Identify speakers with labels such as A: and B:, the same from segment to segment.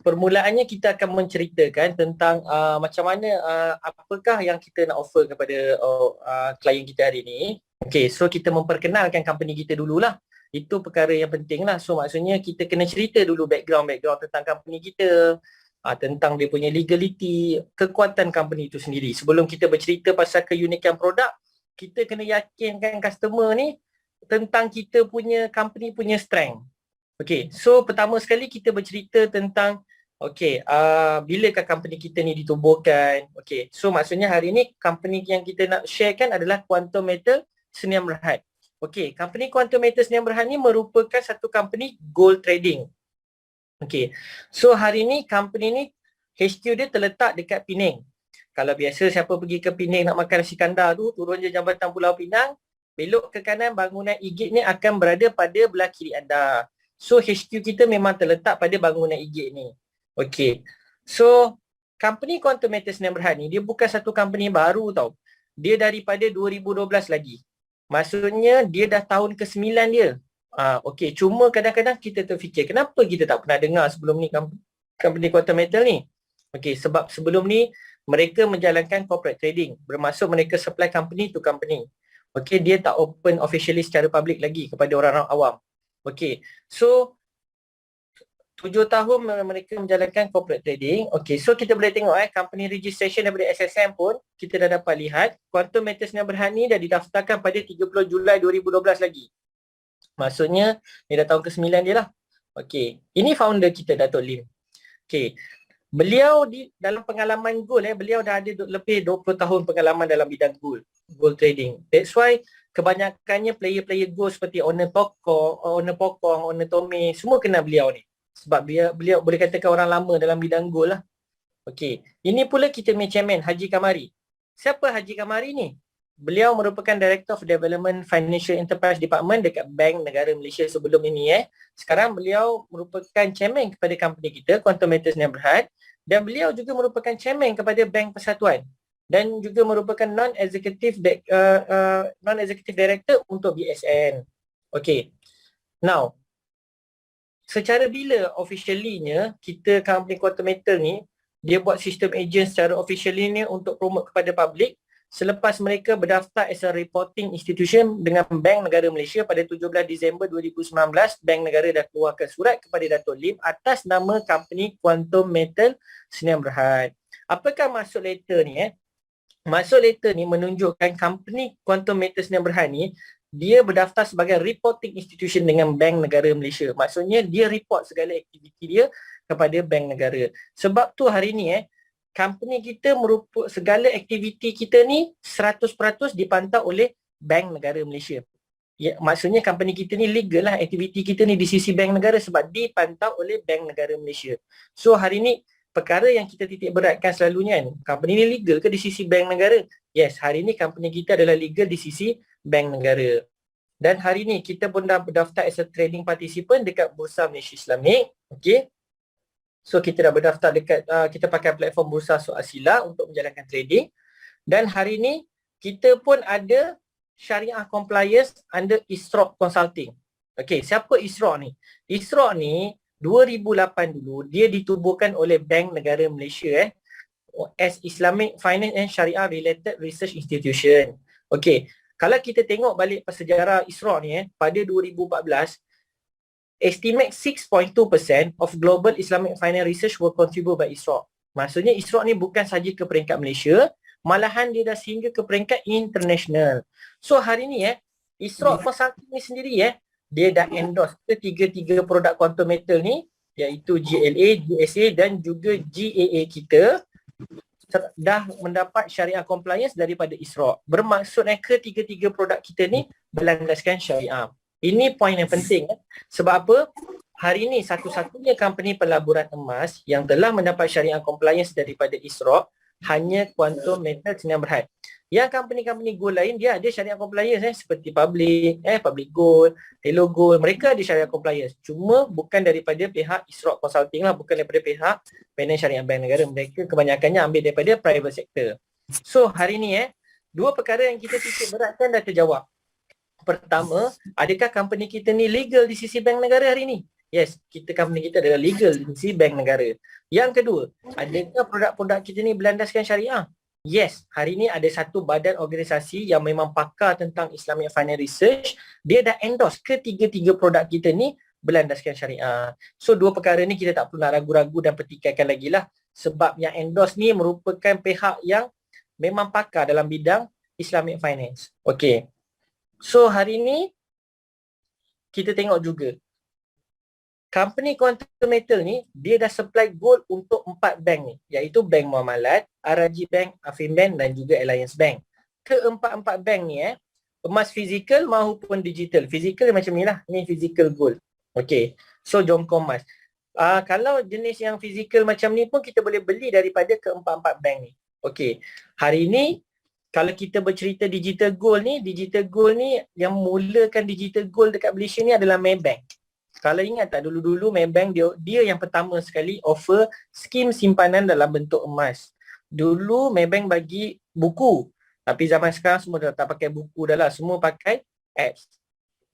A: permulaannya kita akan menceritakan tentang macam mana, apakah yang kita nak offer kepada klien kita hari ini. Okay, so kita memperkenalkan company kita dululah. Itu perkara yang penting lah. So maksudnya kita kena cerita dulu background tentang company kita, tentang dia punya legality, kekuatan company itu sendiri. Sebelum kita bercerita pasal keunikan produk, kita kena yakinkan customer ni tentang kita punya company punya strength. Okay, so pertama sekali kita bercerita tentang bilakah company kita ni ditubuhkan. Okay, so maksudnya hari ni company yang kita nak sharekan adalah Quantum Metal Sdn Bhd. Okay, company Quantum Metal Sdn Bhd ni merupakan satu company gold trading. Okay, so hari ni company ni HQ dia terletak dekat Penang. Kalau biasa siapa pergi ke Penang nak makan nasi kandar tu, turun je Jambatan Pulau Pinang, belok ke kanan, bangunan Igit ni akan berada pada belah kiri anda. So HQ kita memang terletak pada bangunan Igit ni. Okay, so company Quantum Metal Sdn Bhd ni dia bukan satu company baru tau. Dia daripada 2012 lagi. Maksudnya dia dah tahun ke-9 dia. Okay, cuma kadang-kadang kita terfikir kenapa kita tak pernah dengar sebelum ni company Quantum Metal ni. Okay, sebab sebelum ni mereka menjalankan corporate trading, bermaksud mereka supply company to company. Okay, dia tak open officially secara public lagi kepada orang-orang awam. Okay, so 7 tahun mereka menjalankan corporate trading. Okay, so kita boleh tengok company registration daripada SSM pun kita dah dapat lihat. Quantum Metal Sdn Bhd ni dah didaftarkan pada 30 Julai 2012 lagi. Maksudnya ni dah tahun ke-9 dia lah. Okay, ini founder kita Dato' Lim. Okay, beliau dalam pengalaman gold beliau dah ada lebih 20 tahun pengalaman dalam bidang gold trading. That's why kebanyakannya player-player gold seperti Owner Pokong, Owner Tommy, semua kenal beliau ni. Sebab beliau boleh katakan orang lama dalam bidang gold lah. Okey, ini pula kita punya chairman Haji Kamari. Siapa Haji Kamari ni? Beliau merupakan Director of Development Financial Enterprise Department dekat Bank Negara Malaysia sebelum ini. Sekarang beliau merupakan chairman kepada company kita Quantum Metal Sdn Bhd, dan beliau juga merupakan chairman kepada Bank Persatuan dan juga merupakan non-executive director untuk BSN. Okey. Now, secara bila officially-nya kita company Quantum Metal ni dia buat sistem agent secara officially ni untuk promote kepada public selepas mereka berdaftar as a reporting institution dengan Bank Negara Malaysia pada 17 Disember 2019. Bank Negara dah keluarkan surat kepada Dato' Lim atas nama company Quantum Metal Sdn Bhd. Apakah maksud letter ni? Maksud letter ni menunjukkan company Quantum Metal Sdn Bhd ni dia berdaftar sebagai reporting institution dengan Bank Negara Malaysia. Maksudnya dia report segala aktiviti dia kepada Bank Negara. Sebab tu hari ni company kita merupakan segala aktiviti kita ni 100% dipantau oleh Bank Negara Malaysia. Ya, maksudnya company kita ni legal lah, aktiviti kita ni di sisi Bank Negara sebab dipantau oleh Bank Negara Malaysia. So hari ni perkara yang kita titik beratkan selalunya company ni legal ke di sisi Bank Negara? Yes, hari ni company kita adalah legal di sisi Bank Negara. Dan hari ni kita pun dah berdaftar as a trading participant dekat Bursa Malaysia Islamik. Okay. So kita dah berdaftar dekat, kita pakai platform Bursa Soal Sila untuk menjalankan trading. Dan hari ni kita pun ada Syariah Compliance under ISROC Consulting. Okay, siapa ISROC ni? ISROC ni 2008 dulu dia ditubuhkan oleh Bank Negara Malaysia as Islamic Finance and Sharia Related Research Institution. Okay, kalau kita tengok balik sejarah ISROC ni pada 2014, estimate 6.2% of global Islamic finance research will contribute by ISROC. Maksudnya ISROC ni bukan saja ke peringkat Malaysia, malahan dia dah sehingga ke peringkat international. So hari ni ISROC Consulting ni sendiri dia dah endorse ketiga-tiga produk Quantum Metal ni, iaitu GLA, GSA dan juga GAA kita dah mendapat syariah compliance daripada ISROC. Bermaksud ketiga-tiga produk kita ni berlandaskan syariah. Ini poin yang penting. Sebab apa? Hari ini satu-satunya company pelaburan emas yang telah mendapat syariah compliance daripada ISROC hanya Quantum Metal Sdn Bhd. Yang company-company gold lain dia ada syariah compliance seperti Public Gold, Hello Gold, mereka ada syariah compliance. Cuma bukan daripada pihak ISROC Consulting lah, bukan daripada pihak Penan Syariah Bank Negara. Mereka kebanyakannya ambil daripada private sector. So hari ni dua perkara yang kita titik beratkan dah terjawab. Pertama, adakah company kita ni legal di sisi Bank Negara hari ni? Yes, company kita adalah legal agency bank negara. Yang kedua, adakah produk-produk kita ni berlandaskan syariah? Yes, hari ni ada satu badan organisasi yang memang pakar tentang Islamic Finance Research, dia dah endorse ketiga-tiga produk kita ni berlandaskan syariah. So dua perkara ni kita tak perlu nak ragu-ragu dan petikaikan lagi lah, sebab yang endorse ni merupakan pihak yang memang pakar dalam bidang Islamic Finance. Okay. So hari ni kita tengok juga company Quantum Metal ni dia dah supply gold untuk 4 bank ni, iaitu Bank Muamalat, Al-Rajhi Bank, Afin dan juga Alliance Bank. Keempat-empat bank ni emas fizikal maupun digital. Fizikal macam ni lah, ni physical gold. Okay, so jongkong emas. Kalau jenis yang fizikal macam ni pun kita boleh beli daripada keempat-empat bank ni. Okay, hari ni kalau kita bercerita digital gold ni yang mulakan digital gold dekat Malaysia ni adalah Maybank. Kalau ingat tak dulu-dulu Maybank dia yang pertama sekali offer skim simpanan dalam bentuk emas. Dulu Maybank bagi buku, tapi zaman sekarang semua dah tak pakai buku dah lah, semua pakai apps.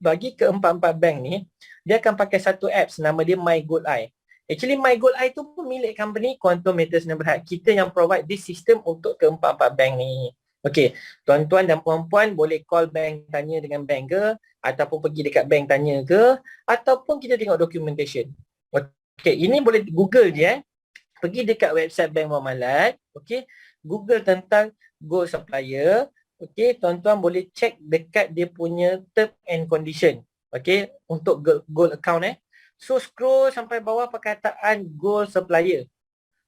A: Bagi keempat-empat bank ni, dia akan pakai satu apps nama dia My Gold Eye. Actually My Gold Eye tu pun milik company Quantum Metal Sdn Bhd. Kita yang provide this system untuk keempat-empat bank ni. Okey, tuan-tuan dan puan-puan boleh call bank tanya dengan bank ke, ataupun pergi dekat bank tanya ke, ataupun kita tengok documentation. Okey, ini boleh Google je Pergi dekat website Bank Muamalat, okey, Google tentang gold supplier. Okey, tuan-tuan boleh check dekat dia punya term and condition. Okey, untuk gold account So scroll sampai bawah perkataan gold supplier.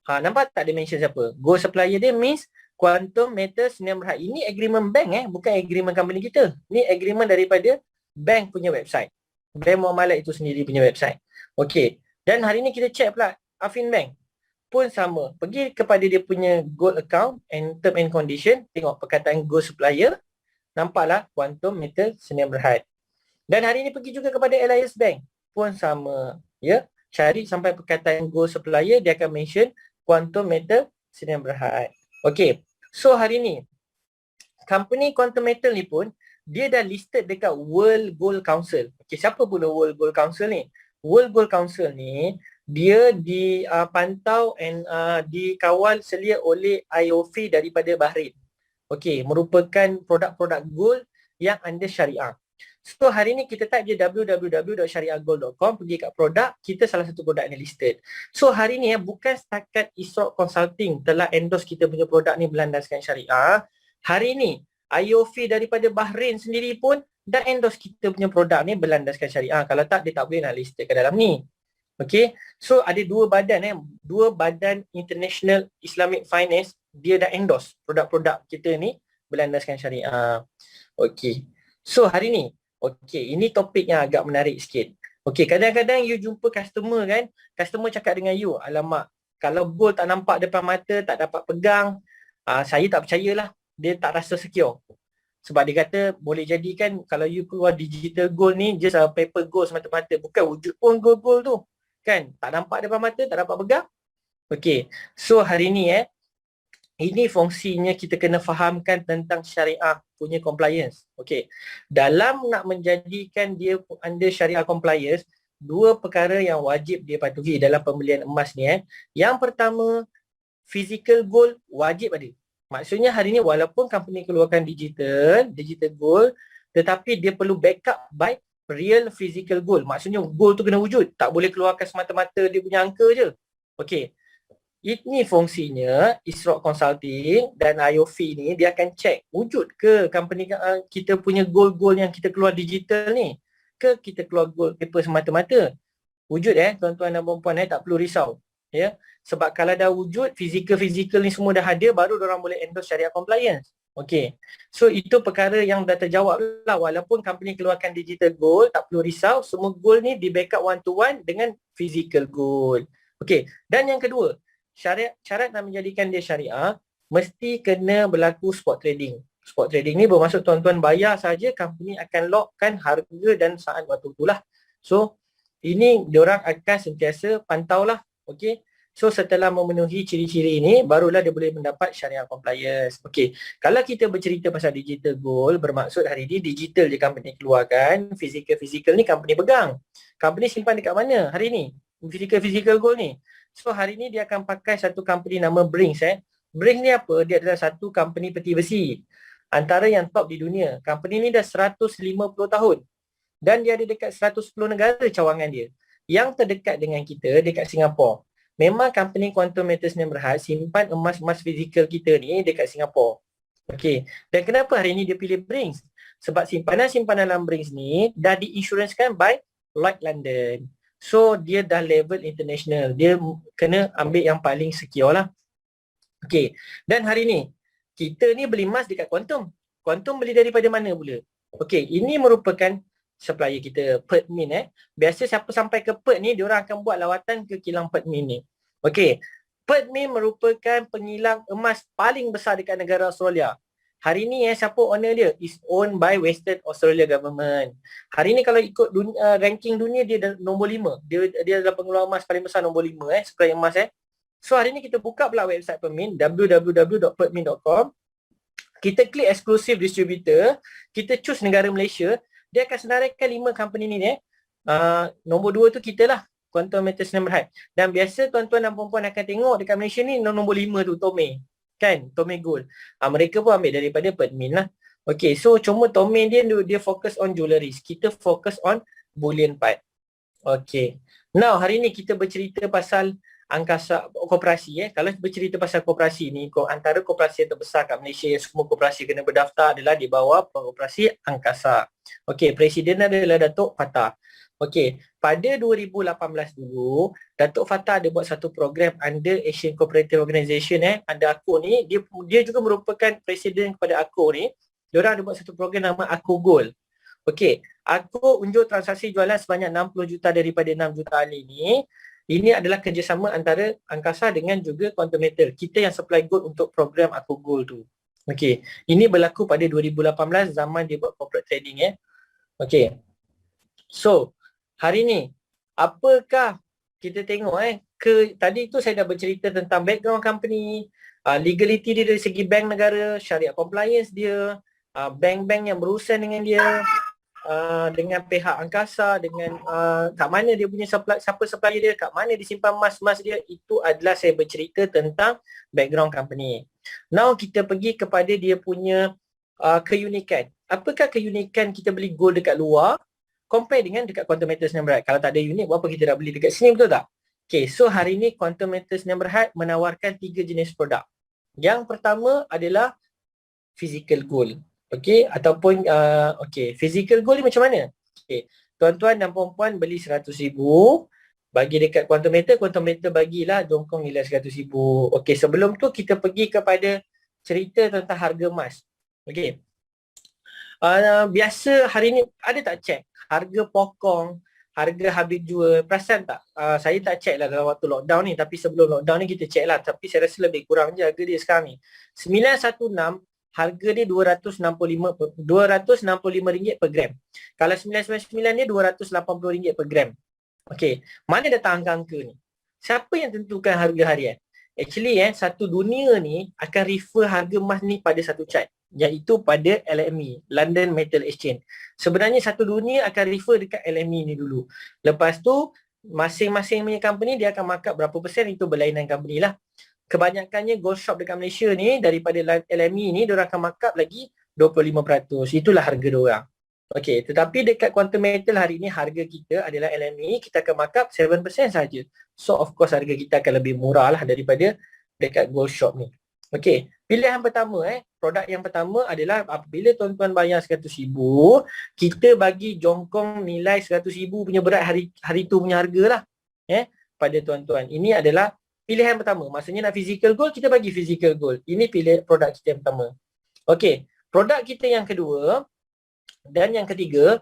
A: Nampak tak dia mention siapa? Gold supplier dia means Quantum Metal Sdn Bhd. Ini agreement bank bukan agreement company kita. Ni agreement daripada bank punya website. Bank Muamalat itu sendiri punya website. Okey. Dan hari ni kita check pula Afin Bank pun sama. Pergi kepada dia punya gold account and term and condition, tengok perkataan gold supplier, nampaklah Quantum Metal Sdn Bhd. Dan hari ni pergi juga kepada Alliance Bank pun sama. Ya, cari sampai perkataan gold supplier, dia akan mention Quantum Metal Sdn Bhd. Okey. So hari ni company Quantum Metal ni pun dia dah listed dekat World Gold Council. Okey, siapa pula World Gold Council ni? World Gold Council ni dia dipantau and dikawal selia oleh IOF daripada Bahrain. Okey, merupakan produk-produk gold yang under syariah. So hari ni kita type je www.syariahgold.com, pergi kat produk, kita salah satu produk ni listed. So hari ni bukan setakat Isroq Consulting telah endorse kita punya produk ni berlandaskan syariah. Hari ni IOF daripada Bahrain sendiri pun dah endorse kita punya produk ni berlandaskan syariah. Kalau tak, dia tak boleh nak listed ke dalam ni. Okay, so ada dua badan international Islamic Finance, dia dah endorse produk-produk kita ni berlandaskan syariah. Okay, so hari ni ini topik yang agak menarik sikit. Okay, kadang-kadang you jumpa customer kan, customer cakap dengan you, alamak, kalau gold tak nampak depan mata, tak dapat pegang, saya tak percayalah, dia tak rasa secure. Sebab dia kata boleh jadi kan kalau you keluar digital gold ni, just paper gold semata-mata, bukan wujud pun gold tu. Kan, tak nampak depan mata, tak dapat pegang. Okay, so hari ni ini fungsinya kita kena fahamkan tentang syariah punya compliance. Okey. Dalam nak menjadikan dia under syariah compliance, dua perkara yang wajib dia patuhi dalam pembelian emas ni. Yang pertama, physical gold wajib ada. Maksudnya hari ni walaupun company keluarkan digital gold, tetapi dia perlu backup by real physical gold. Maksudnya gold tu kena wujud. Tak boleh keluarkan semata-mata dia punya angka je. Okey. Ini fungsinya Isroq Consulting dan IOF ni, dia akan check wujud ke company kita punya gold yang kita keluar digital ni, ke kita keluar gold paper semata-mata. Wujud tuan-tuan dan puan-puan, tak perlu risau. Ya, sebab kalau dah wujud physical ni semua dah ada, baru orang boleh endorse syariah compliance. Okey. So itu perkara yang dah terjawab lah. Walaupun company keluarkan digital gold, tak perlu risau, semua gold ni di backup one to one dengan physical gold. Okey. Dan yang kedua, syarat nak menjadikan dia syariah, mesti kena berlaku spot trading. Spot trading ni bermaksud tuan-tuan bayar saja, company akan lockkan harga dan saat waktu itulah. So ini diorang akan sentiasa pantau lah. Okey. So setelah memenuhi ciri-ciri ini, barulah dia boleh mendapat syariah compliance. Okey, kalau kita bercerita pasal digital gold, bermaksud hari ini digital je company keluarkan, physical ni company pegang. Company simpan dekat mana hari ni? Physical gold ni. So hari ni dia akan pakai satu company nama Brinks. Brinks ni apa? Dia adalah satu company peti besi. Antara yang top di dunia. Company ni dah 150 tahun. Dan dia ada dekat 110 negara cawangan dia. Yang terdekat dengan kita dekat Singapura. Memang company Quantum Metals Sdn Bhd simpan emas-emas fizikal kita ni dekat Singapura. Okey. Dan kenapa hari ni dia pilih Brinks? Sebab simpanan-simpanan dalam Brinks ni dah diinsurancekan by Lloyd London. So dia dah level international. Dia kena ambil yang paling secure lah. Okey. Dan hari ni kita ni beli emas dekat Quantum. Quantum beli daripada mana pula? Okey, ini merupakan supplier kita, Perth Mint. Biasa siapa sampai ke Perth ni, diorang akan buat lawatan ke kilang Perth Mint ni. Okey, Perth Mint merupakan pengilang emas paling besar dekat negara Australia. Hari ni siapa owner dia? Is owned by Western Australia Government. Hari ni kalau ikut ranking dunia, dia nombor 5. Dia adalah pengeluar emas paling besar nombor 5 supplier emas. So hari ni kita buka pula website Perth Mint, www.perthmint.com. Kita klik exclusive distributor, kita choose negara Malaysia, dia akan senaraikan 5 company ni nombor 2 tu kita lah, Quantum Metals Sdn Bhd. Dan biasa tuan-tuan dan puan-puan akan tengok dekat Malaysia ni nombor 5 tu Tomei. Kan? Tomei Gold. Mereka pun ambil daripada Perth Mint lah. Okay, so cuma Tomei dia fokus on jewellery. Kita fokus on bullion part. Okay. Now hari ni kita bercerita pasal angkasa koperasi. Kalau bercerita pasal koperasi ni, antara koperasi yang terbesar kat Malaysia yang semua koperasi kena berdaftar adalah di bawah koperasi angkasa. Okey, presiden adalah Datuk Fatah. Okey, pada 2018 dulu, Datuk Fatah ada buat satu program under Asian Cooperative Organisation under ACO ni, dia juga merupakan presiden kepada ACO ni. Diorang ada buat satu program nama ACO Gold. Okey, ACO unjuk transaksi jualan sebanyak 60 juta daripada 6 juta ahli ni. Ini adalah kerjasama antara angkasa dengan juga Quantum Metal. Kita yang supply gold untuk program Aku Gold tu. Okey, ini berlaku pada 2018 zaman dia buat corporate trading Okey. So, hari ni apakah kita tengok tadi tu saya dah bercerita tentang background company, legality dia dari segi bank negara, syariah compliance dia, bank-bank yang berurusan dengan dia, dengan pihak angkasa, dengan kat mana dia punya siapa supplier dia, kat mana disimpan emas dia, itu adalah saya bercerita tentang background company. Now kita pergi kepada dia punya keunikan. Apakah keunikan kita beli gold dekat luar compare dengan dekat Quantum Metals Sdn Bhd? Kalau tak ada unik, buat apa kita nak beli dekat sini, betul tak? Okay, so hari ni Quantum Metals Sdn Bhd menawarkan 3 jenis produk. Yang pertama adalah physical gold. Okey, ataupun physical gold ni macam mana? Okey, tuan-tuan dan puan-puan beli 100,000, bagi dekat Quantum Metal bagilah jongkong nilai 100,000. Okey, sebelum tu kita pergi kepada cerita tentang harga emas. Okey. Biasa hari ni ada tak check harga pokong, harga habis jual, perasan tak? Saya tak check lah dalam waktu lockdown ni, tapi sebelum lockdown ni kita check lah, tapi saya rasa lebih kurang je harga dia sekarang ni. 916 harga dia RM265 per gram. Kalau 999 dia RM280 per gram. Okey, mana datang angka-angka ni? Siapa yang tentukan harga harian? Actually satu dunia ni akan refer harga emas ni pada satu chart, iaitu pada LME, London Metal Exchange. Sebenarnya satu dunia akan refer dekat LME ni dulu. Lepas tu masing-masing punya company dia akan markup berapa persen, itu berlainan company lah. Kebanyakannya gold shop dekat Malaysia ni daripada LME ni diorang akan markup lagi 25%. Itulah harga diorang. Okey, tetapi dekat Quantum Metal hari ni harga kita adalah LME, kita akan markup 7% saja. So of course harga kita akan lebih murah lah daripada dekat gold shop ni. Okey, pilihan pertama produk yang pertama adalah apabila tuan-tuan bayar 100,000, kita bagi jongkong nilai 100,000 punya berat hari tu punya harga lah pada tuan-tuan. Ini adalah pilihan pertama. Maksudnya nak physical gold, kita bagi physical gold. Ini pilih produk kita yang pertama. Okey, produk kita yang kedua dan yang ketiga,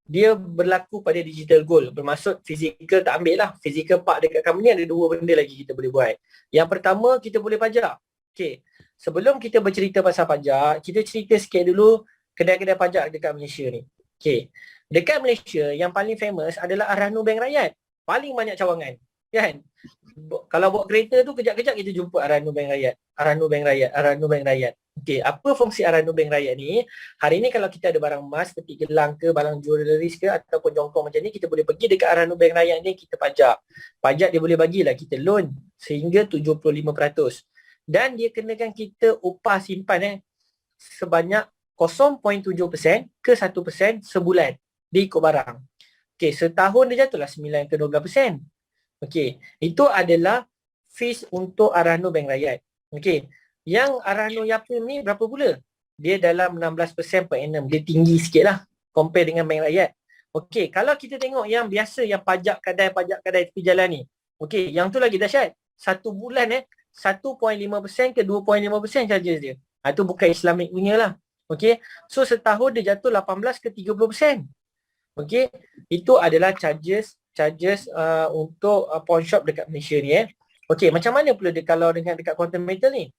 A: dia berlaku pada digital gold. Bermaksud physical tak ambil lah. Physical part dekat company ada dua benda lagi kita boleh buat. Yang pertama, kita boleh pajak. Okey, sebelum kita bercerita pasal pajak, kita cerita sikit dulu kedai-kedai pajak dekat Malaysia ni. Okey, dekat Malaysia yang paling famous adalah Arahnu Bank Rakyat. Paling banyak cawangan. Kan? Kalau bawa kereta tu kejap-kejap kita jumpa Aranu Bank Rakyat. Aranu Bank Rakyat, Aranu Bank Rakyat. Okey, apa fungsi Aranu Bank Rakyat ni? Hari ni kalau kita ada barang emas seperti gelang ke, barang jewelries ke ataupun jongkong macam ni, kita boleh pergi dekat Aranu Bank Rakyat ni, kita pajak. Pajak dia boleh bagilah kita loan sehingga 75%. Dan dia kenakan kita upah simpan sebanyak 0.7% ke 1% sebulan. Dia ikut barang. Okey, setahun dia jatuhlah 9 ke 12%. Okey, itu adalah fees untuk Arano Bank Rakyat. Okey, yang Arano Yapim ni berapa pula? Dia dalam 16% per annum. Dia tinggi sikit lah compare dengan Bank Rakyat. Okey, kalau kita tengok yang biasa, yang pajak kadai tepi jalan ni. Okey, yang tu lagi dahsyat. Satu bulan 1.5% ke 2.5% charges dia. Itu bukan Islamic punya lah. Okey, so setahun dia jatuh 18 ke 30%. Okey, itu adalah charges untuk pawn shop dekat Malaysia ni Okey, macam mana pula dia kalau dengan dekat Quantum Metal ni?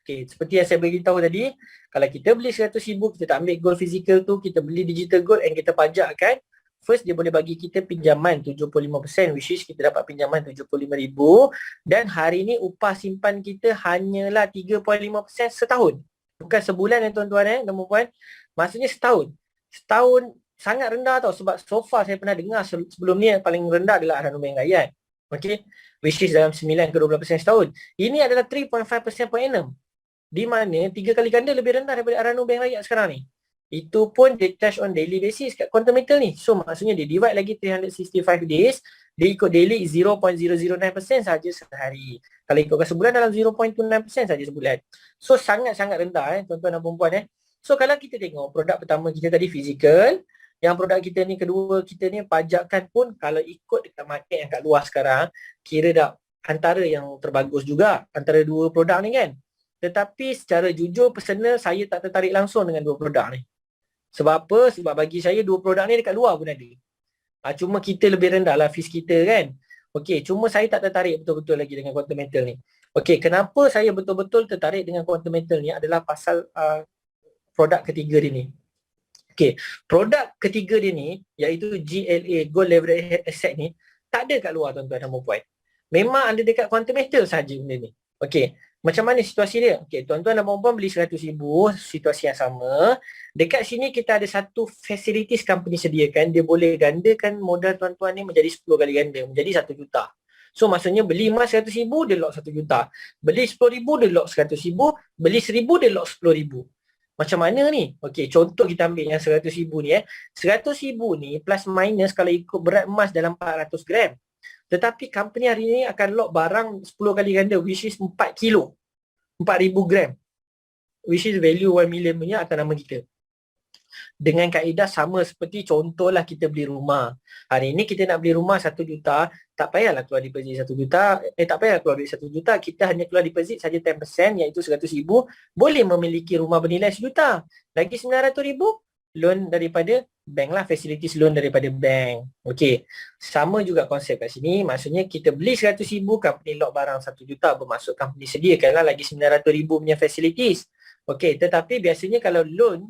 A: Okey, seperti yang saya beritahu tadi, kalau kita beli 100,000, kita tak ambil gold physical tu, kita beli digital gold and kita pajakkan, first dia boleh bagi kita pinjaman 75%, which is kita dapat pinjaman 75,000, dan hari ni upah simpan kita hanyalah 3.5% setahun. Bukan sebulan tuan-tuan dan puan-puan. Maksudnya setahun. Setahun sangat rendah tau, sebab so far saya pernah dengar sebelum ni yang paling rendah adalah Arano Bank Rakyat. Okay, which is dalam 9 ke 12% setahun. Ini adalah 3.5% per annum. Di mana 3 kali ganda lebih rendah daripada Arano Bank Rakyat sekarang ni. Itu pun dia charge on daily basis kat Quantum Metal ni. So maksudnya dia divide lagi 365 days, dia ikut daily 0.009% saja sehari. Kalau ikutkan sebulan dalam 0.29% saja sebulan. So sangat-sangat rendah tuan-tuan dan puan-puan So kalau kita tengok produk pertama kita tadi physical, yang produk kita ni kedua kita ni pajakan pun kalau ikut dekat market yang kat luar sekarang, kira dah antara yang terbagus juga antara dua produk ni kan. Tetapi secara jujur personal saya tak tertarik langsung dengan dua produk ni. Sebab apa? Sebab bagi saya dua produk ni dekat luar pun ada. Cuma kita lebih rendah lah fees kita kan. Okey, cuma saya tak tertarik betul-betul lagi dengan Quantum Metal ni. Okey, kenapa saya betul-betul tertarik dengan Quantum Metal ni adalah pasal produk ketiga dia ni. Okey, produk ketiga dia ni iaitu GLA, Gold Leverage Asset ni, tak ada kat luar tuan-tuan dan puan-puan. Memang ada dekat Quantum Metal saja benda ni. Okey, macam mana situasi dia? Okey, tuan-tuan dan puan-puan beli 100,000, situasi yang sama. Dekat sini kita ada satu facilities company sediakan, dia boleh gandakan modal tuan-tuan ni menjadi 10 kali ganda, menjadi 1 juta. So maksudnya beli emas 100,000, dia lock 1 juta. Beli 10,000, dia lock 100,000. Beli 1,000, dia lock 10,000. Macam mana ni? Okey, contoh kita ambil yang 100,000 ni 100,000 ni plus minus kalau ikut berat emas dalam 400 gram. Tetapi company hari ni akan lock barang 10 kali ganda, which is 4 kilo. 4,000 gram. Which is value 1 million punya atas nama kita. Dengan kaedah sama seperti contohlah kita beli rumah. Hari ni kita nak beli rumah 1 juta, tak payahlah keluar deposit 1 juta, tak payahlah keluar duit 1 juta, kita hanya keluar deposit saja 10% iaitu 100,000, boleh memiliki rumah bernilai 1 juta. Lagi 900,000 loan daripada bank lah, facilities loan daripada bank. Okey, sama juga konsep kat sini, maksudnya kita beli 100,000, company lock barang 1 juta, bermaksud company sediakanlah lagi 900,000 punya facilities. Okey, tetapi biasanya kalau loan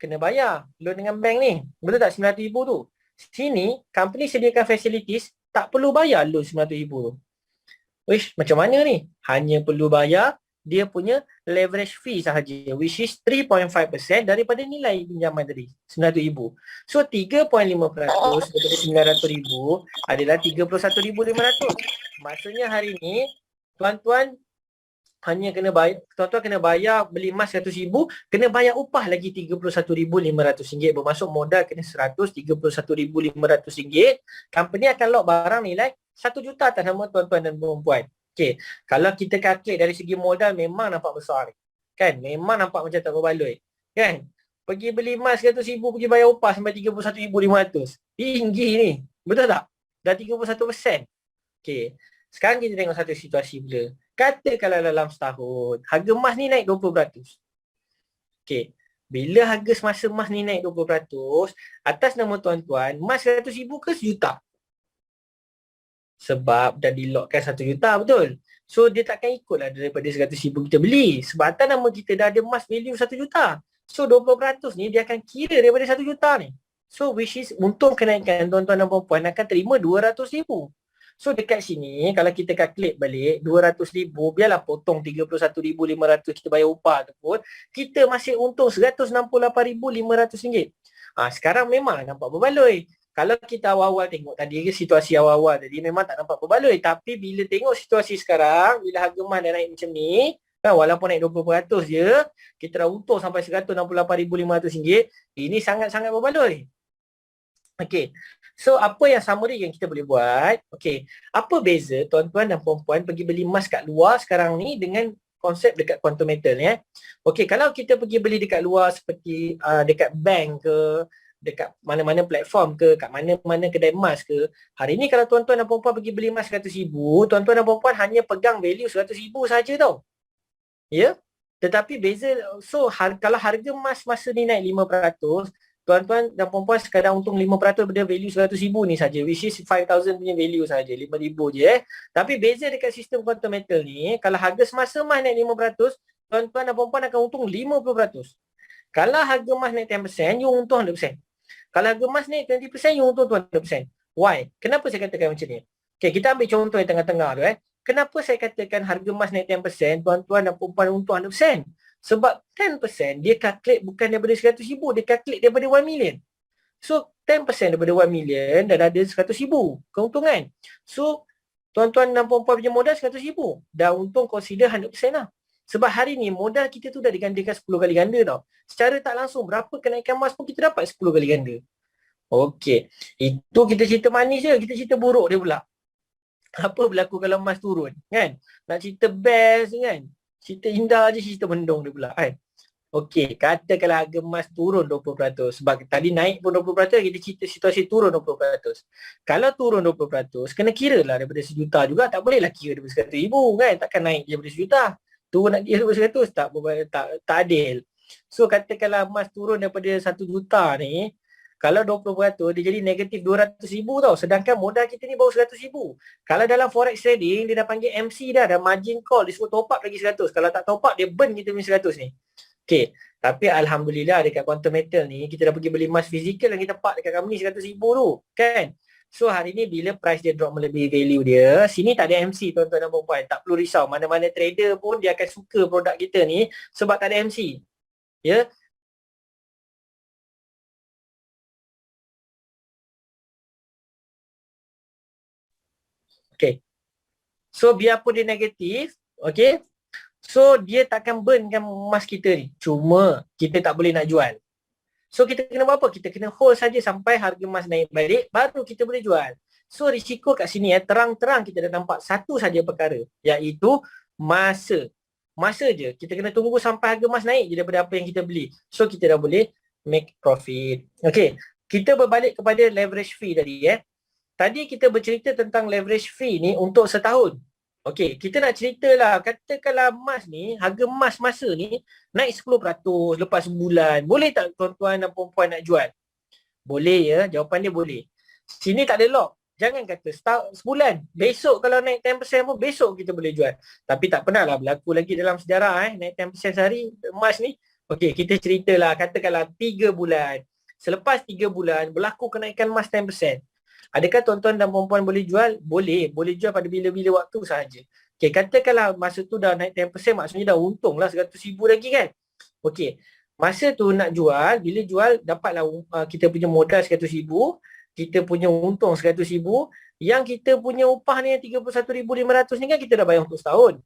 A: kena bayar loan dengan bank ni. Betul tak 900,000 tu? Sini, company sediakan facilities, tak perlu bayar loan 900,000 tu. Wish, macam mana ni? Hanya perlu bayar dia punya leverage fee sahaja, which is 3.5% daripada nilai pinjaman tadi, 900,000. So, 3.5% daripada 900,000 adalah 31,500. Maksudnya hari ni, tuan-tuan hanya kena bayar, tuan-tuan kena bayar beli emas 100,000, kena bayar upah lagi RM31,500, bermaksud modal kena RM131,500. Company akan lock barang nilai 1 juta atas nama tuan-tuan dan puan-puan. Okey, kalau kita calculate dari segi modal memang nampak besar ni. Kan? Memang nampak macam tak berbaloi. Kan? Pergi beli emas 100,000, pergi bayar upah sampai 31,500. Tinggi ni. Betul tak? Dah 31%. Okey. Sekarang kita tengok satu situasi pula. Katakanlah dalam setahun, harga emas ni naik 20%. Okey, bila harga semasa emas ni naik 20%, atas nama tuan-tuan, emas 100,000 ke 1 juta? Sebab dah dilockkan 1 juta, betul? So, dia takkan ikutlah daripada 100,000 kita beli. Sebab atas nama kita dah ada emas value 1 juta. So, 20% ni dia akan kira daripada 1 juta ni. So, which is untung kenaikan tuan-tuan dan puan-puan akan terima 200,000. So dekat sini kalau kita calculate balik 200,000, biarlah potong 31,500 kita bayar upah tu pun, kita masih untung RM168,500. Sekarang memang nampak berbaloi. Kalau kita awal-awal tengok tadi situasi awal-awal tadi memang tak nampak berbaloi, tapi bila tengok situasi sekarang, bila harga emas dah naik macam ni, kan, walaupun naik 20% je, kita dah untung sampai RM168,500. Ini sangat-sangat berbaloi. Okey. So apa yang summary yang kita boleh buat? Okey. Apa beza tuan-tuan dan puan-puan pergi beli emas kat luar sekarang ni dengan konsep dekat quantum metal ni? Okey, kalau kita pergi beli dekat luar seperti dekat bank ke, dekat mana-mana platform ke, kat mana-mana kedai emas ke, hari ni kalau tuan-tuan dan puan-puan pergi beli emas RM100,000, tuan-tuan dan puan-puan hanya pegang value RM100,000 saja tau. Ya? Tetapi beza, so kalau harga emas masa ni naik 5%, tuan-tuan dan puan-puan sekadar untung 5% daripada value RM100,000 ni saja, which is 5,000 punya value saja, RM5,000 je. Tapi beza dekat sistem quantum metal ni, kalau harga semasa emas naik 5%, tuan-tuan dan puan-puan akan untung 50%. Kalau harga emas naik 10%, you untung 100%. Kalau harga emas naik 20%, you untung 200%. Why? Kenapa saya katakan macam ni? Okay, kita ambil contoh yang tengah-tengah tu. Kenapa saya katakan harga emas naik 10%, tuan-tuan dan puan-puan untung 100%? Sebab 10% dia calculate bukan daripada RM100,000, dia calculate daripada 1 million. So 10% daripada 1 million dah ada RM100,000 keuntungan. So tuan-tuan dan puan-puan punya modal RM100,000, dah untung consider 100% lah. Sebab hari ni modal kita tu dah digandakan 10 kali ganda tau. Secara tak langsung berapa kenaikan emas pun kita dapat 10 kali ganda. Okey, itu kita cerita manis je, kita cerita buruk dia pula. Apa berlaku kalau emas turun, kan? Nak cerita best kan? Cerita indah je, cerita mendung dia pula, kan? Okey, katakanlah harga emas turun 20%. Sebab tadi naik pun 20%, kita cerita situasi turun 20%. Kalau turun 20%, kena kira lah daripada RM1,000,000 juga. Tak bolehlah kira daripada RM100,000, kan? Takkan naik je daripada RM1,000,000. Turun nak kira daripada RM100,000, tak adil. So, katakanlah emas turun daripada RM1,000,000 ni, kalau 20% dia jadi negatif RM200,000 tau. Sedangkan modal kita ni baru RM100,000. Kalau dalam forex trading, dia dah panggil MC dah margin call. Dia suruh top up lagi 100. Kalau tak top up, dia burn kita punya 100 ni. Okay, tapi Alhamdulillah dekat quantum metal ni, kita dah pergi beli emas fizikal yang kita park dekat company RM100,000 tu, kan? So hari ni bila price dia drop melebihi value dia, sini tak ada MC tuan-tuan dan puan-puan. Tak perlu risau, mana-mana trader pun dia akan suka produk kita ni sebab tak ada MC. Ya. Okay. So biarpun dia negatif, okay, so dia takkan burnkan emas kita ni. Cuma kita tak boleh nak jual. So kita kena buat apa? Kita kena hold saja sampai harga emas naik balik, baru kita boleh jual. So risiko kat sini terang-terang kita dah nampak satu saja perkara, iaitu masa. Masa je. Kita kena tunggu sampai harga emas naik je daripada apa yang kita beli. So kita dah boleh make profit. Okay, kita berbalik kepada leverage fee tadi. Tadi kita bercerita tentang leverage fee ni untuk setahun. Okey, kita nak ceritalah, katakanlah emas ni, harga emas masa ni naik 10% lepas sebulan. Boleh tak tuan-tuan dan puan-puan nak jual? Boleh ya, jawapan dia boleh. Sini tak ada lock. Jangan kata sebulan. Besok kalau naik 10% pun besok kita boleh jual. Tapi tak pernah lah berlaku lagi dalam sejarah naik 10% sehari emas ni. Okey, kita ceritalah, katakanlah 3 bulan. Selepas 3 bulan berlaku kenaikan emas 10%. Adakah tuan-tuan dan puan-puan boleh jual? Boleh. Boleh jual pada bila-bila waktu sahaja. Okey, katakanlah masa tu dah naik 10%, maksudnya dah untung lah RM100,000 lagi, kan? Okey, masa tu nak jual, bila jual dapatlah kita punya modal RM100,000, kita punya untung RM100,000, yang kita punya upah ni RM31,500 ni kan kita dah bayar untuk setahun.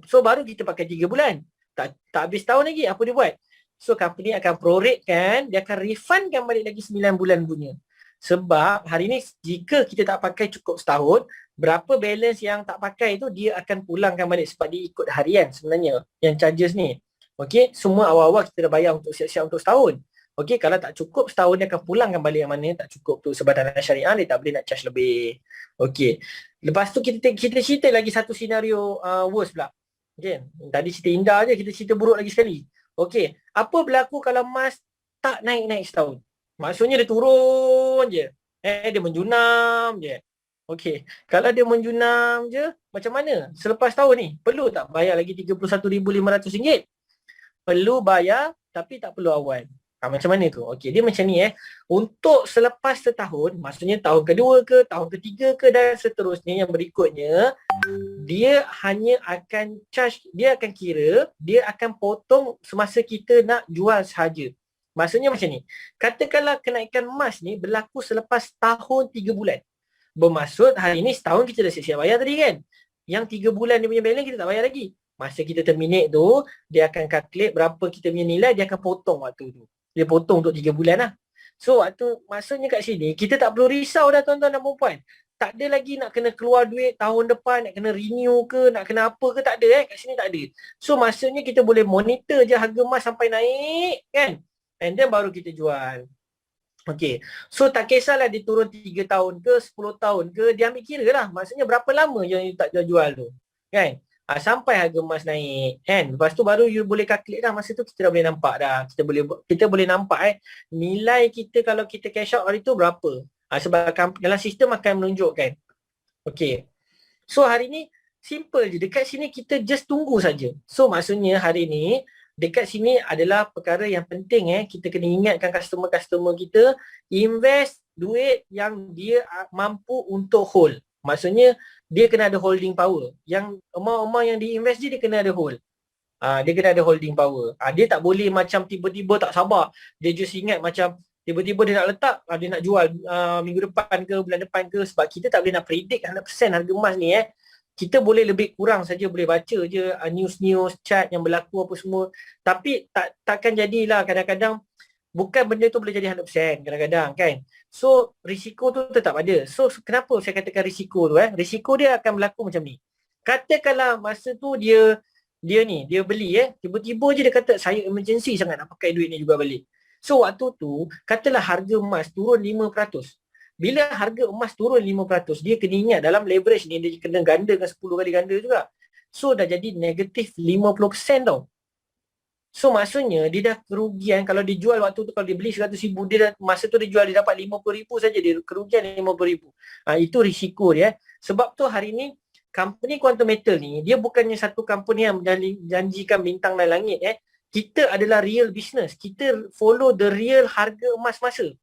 A: So baru kita pakai 3 bulan. Tak habis tahun lagi, apa dia buat? So company akan prorate kan, dia akan refundkan balik lagi 9 bulan punya. Sebab hari ni jika kita tak pakai cukup setahun, berapa balance yang tak pakai tu dia akan pulangkan balik sebab dia ikut harian sebenarnya yang charges ni. Okey, semua awal-awal kita dah bayar untuk siap-siap untuk setahun. Okey, kalau tak cukup setahun dia akan pulangkan balik yang mana tak cukup tu sebab dalam syariah dia tak boleh nak charge lebih. Okey. Lepas tu kita cerita lagi satu senario worst pula. Okey, tadi cerita indah je, kita cerita buruk lagi sekali. Okey, apa berlaku kalau emas tak naik-naik setahun? Maksudnya dia turun je. Dia menjunam je. Okey, kalau dia menjunam je, macam mana? Selepas tahun ni, perlu tak bayar lagi RM31,500? Perlu bayar, tapi tak perlu awal. Macam mana tu? Okey, dia macam ni Untuk selepas setahun, maksudnya tahun kedua ke, tahun ketiga ke dan seterusnya yang berikutnya, dia hanya akan charge, dia akan kira, dia akan potong semasa kita nak jual sahaja. Maksudnya macam ni. Katakanlah kenaikan emas ni berlaku selepas tahun 3 bulan. Bermaksud hari ni setahun kita dah siap-siap bayar tadi kan. Yang 3 bulan dia punya balance kita tak bayar lagi. Masa kita terminate tu, dia akan calculate berapa kita punya nilai, dia akan potong waktu tu. Dia potong untuk 3 bulan lah. So waktu maksudnya kat sini, kita tak perlu risau dah tuan-tuan dan perempuan. Tak ada lagi nak kena keluar duit tahun depan, nak kena renew ke, nak kena apa ke, tak ada kat sini tak ada. So maksudnya kita boleh monitor je harga emas sampai naik kan. And then baru kita jual. Okay. So tak kisahlah dia turun 3 tahun ke, 10 tahun ke, dia ambil kira lah. Maksudnya berapa lama je you tak jual tu. Kan? Sampai harga emas naik kan. Lepas tu baru you boleh calculate dah. Masa tu kita dah boleh nampak dah. Kita boleh nampak nilai kita kalau kita cash out hari tu berapa. Sebab dalam sistem akan menunjukkan. Okay. So hari ni simple je. Dekat sini kita just tunggu saja. So maksudnya hari ni dekat sini adalah perkara yang penting kita kena ingatkan customer-customer kita invest duit yang dia mampu untuk hold. Maksudnya dia kena ada holding power. Yang amount yang diinvest dia kena ada hold. Dia kena ada holding power. Dia tak boleh macam tiba-tiba tak sabar. Dia just ingat macam tiba-tiba dia nak letak, dia nak jual minggu depan ke, bulan depan ke. Sebab kita tak boleh nak predict 100% harga emas ni Kita boleh lebih kurang saja boleh baca je news-news, chart yang berlaku apa semua. Tapi takkan jadilah kadang-kadang bukan benda tu boleh jadi 100% kadang-kadang kan. So risiko tu tetap ada. So kenapa saya katakan risiko tu risiko dia akan berlaku macam ni. Katakanlah masa tu dia beli tiba-tiba je dia kata saya emergency sangat nak pakai duit ni juga balik. So waktu tu katalah harga emas turun 5%. Bila harga emas turun 5%, dia kena ingat dalam leverage ni dia kena gandakan 10 kali ganda juga. So dah jadi negatif 50% tau. So maksudnya dia dah kerugian kalau dia jual waktu tu, kalau dia beli 100,000, dia dah, masa tu dia jual dia dapat 50,000 saja, dia kerugian 50,000. Itu risiko dia. Sebab tu hari ni company Quantum Metal ni dia bukannya satu company yang janjikan bintang dan langit Kita adalah real business. Kita follow the real harga emas masa.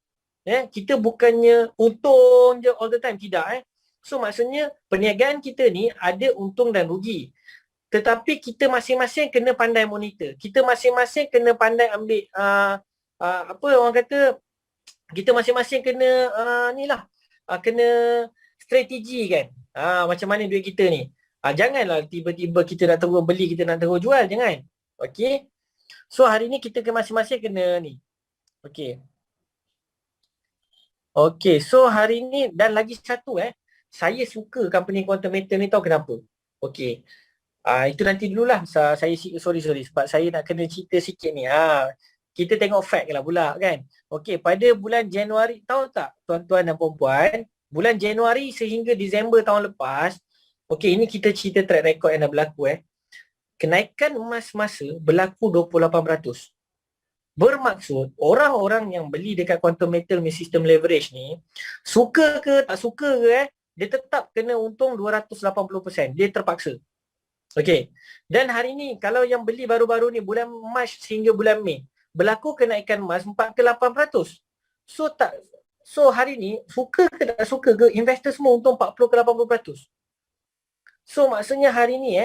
A: Kita bukannya untung je all the time, tidak So maksudnya perniagaan kita ni ada untung dan rugi. Tetapi kita masing-masing kena pandai monitor. Kita masing-masing kena pandai ambil apa orang kata, kita masing-masing kena kena strategi kan. Macam mana duit kita ni. Janganlah tiba-tiba kita nak terus beli, kita nak terus jual, jangan. Okey. So hari ni kita masing-masing kena ni. Okey. Okey, so hari ni dan lagi satu saya suka company Quantum Metal ni, tahu kenapa? Okey. Itu nanti dululah. Saya sorry sebab saya nak kena cerita sikit ni. Kita tengok fact lah pula kan. Okey, pada bulan Januari, tahu tak tuan-tuan dan puan-puan, bulan Januari sehingga Disember tahun lepas, okey, ini kita cerita track record yang dah berlaku kenaikan emas masa berlaku 28%. Bermaksud orang-orang yang beli dekat Quantum Metal punya sistem leverage ni, suka ke tak suka ke dia tetap kena untung 280%. Dia terpaksa. Okey. Dan hari ni kalau yang beli baru-baru ni bulan Mac hingga bulan Mei, berlaku kenaikan emas 4 ke 8%. So hari ni suka ke tak suka ke investor semua untung 40 ke 80%. So maksudnya hari ni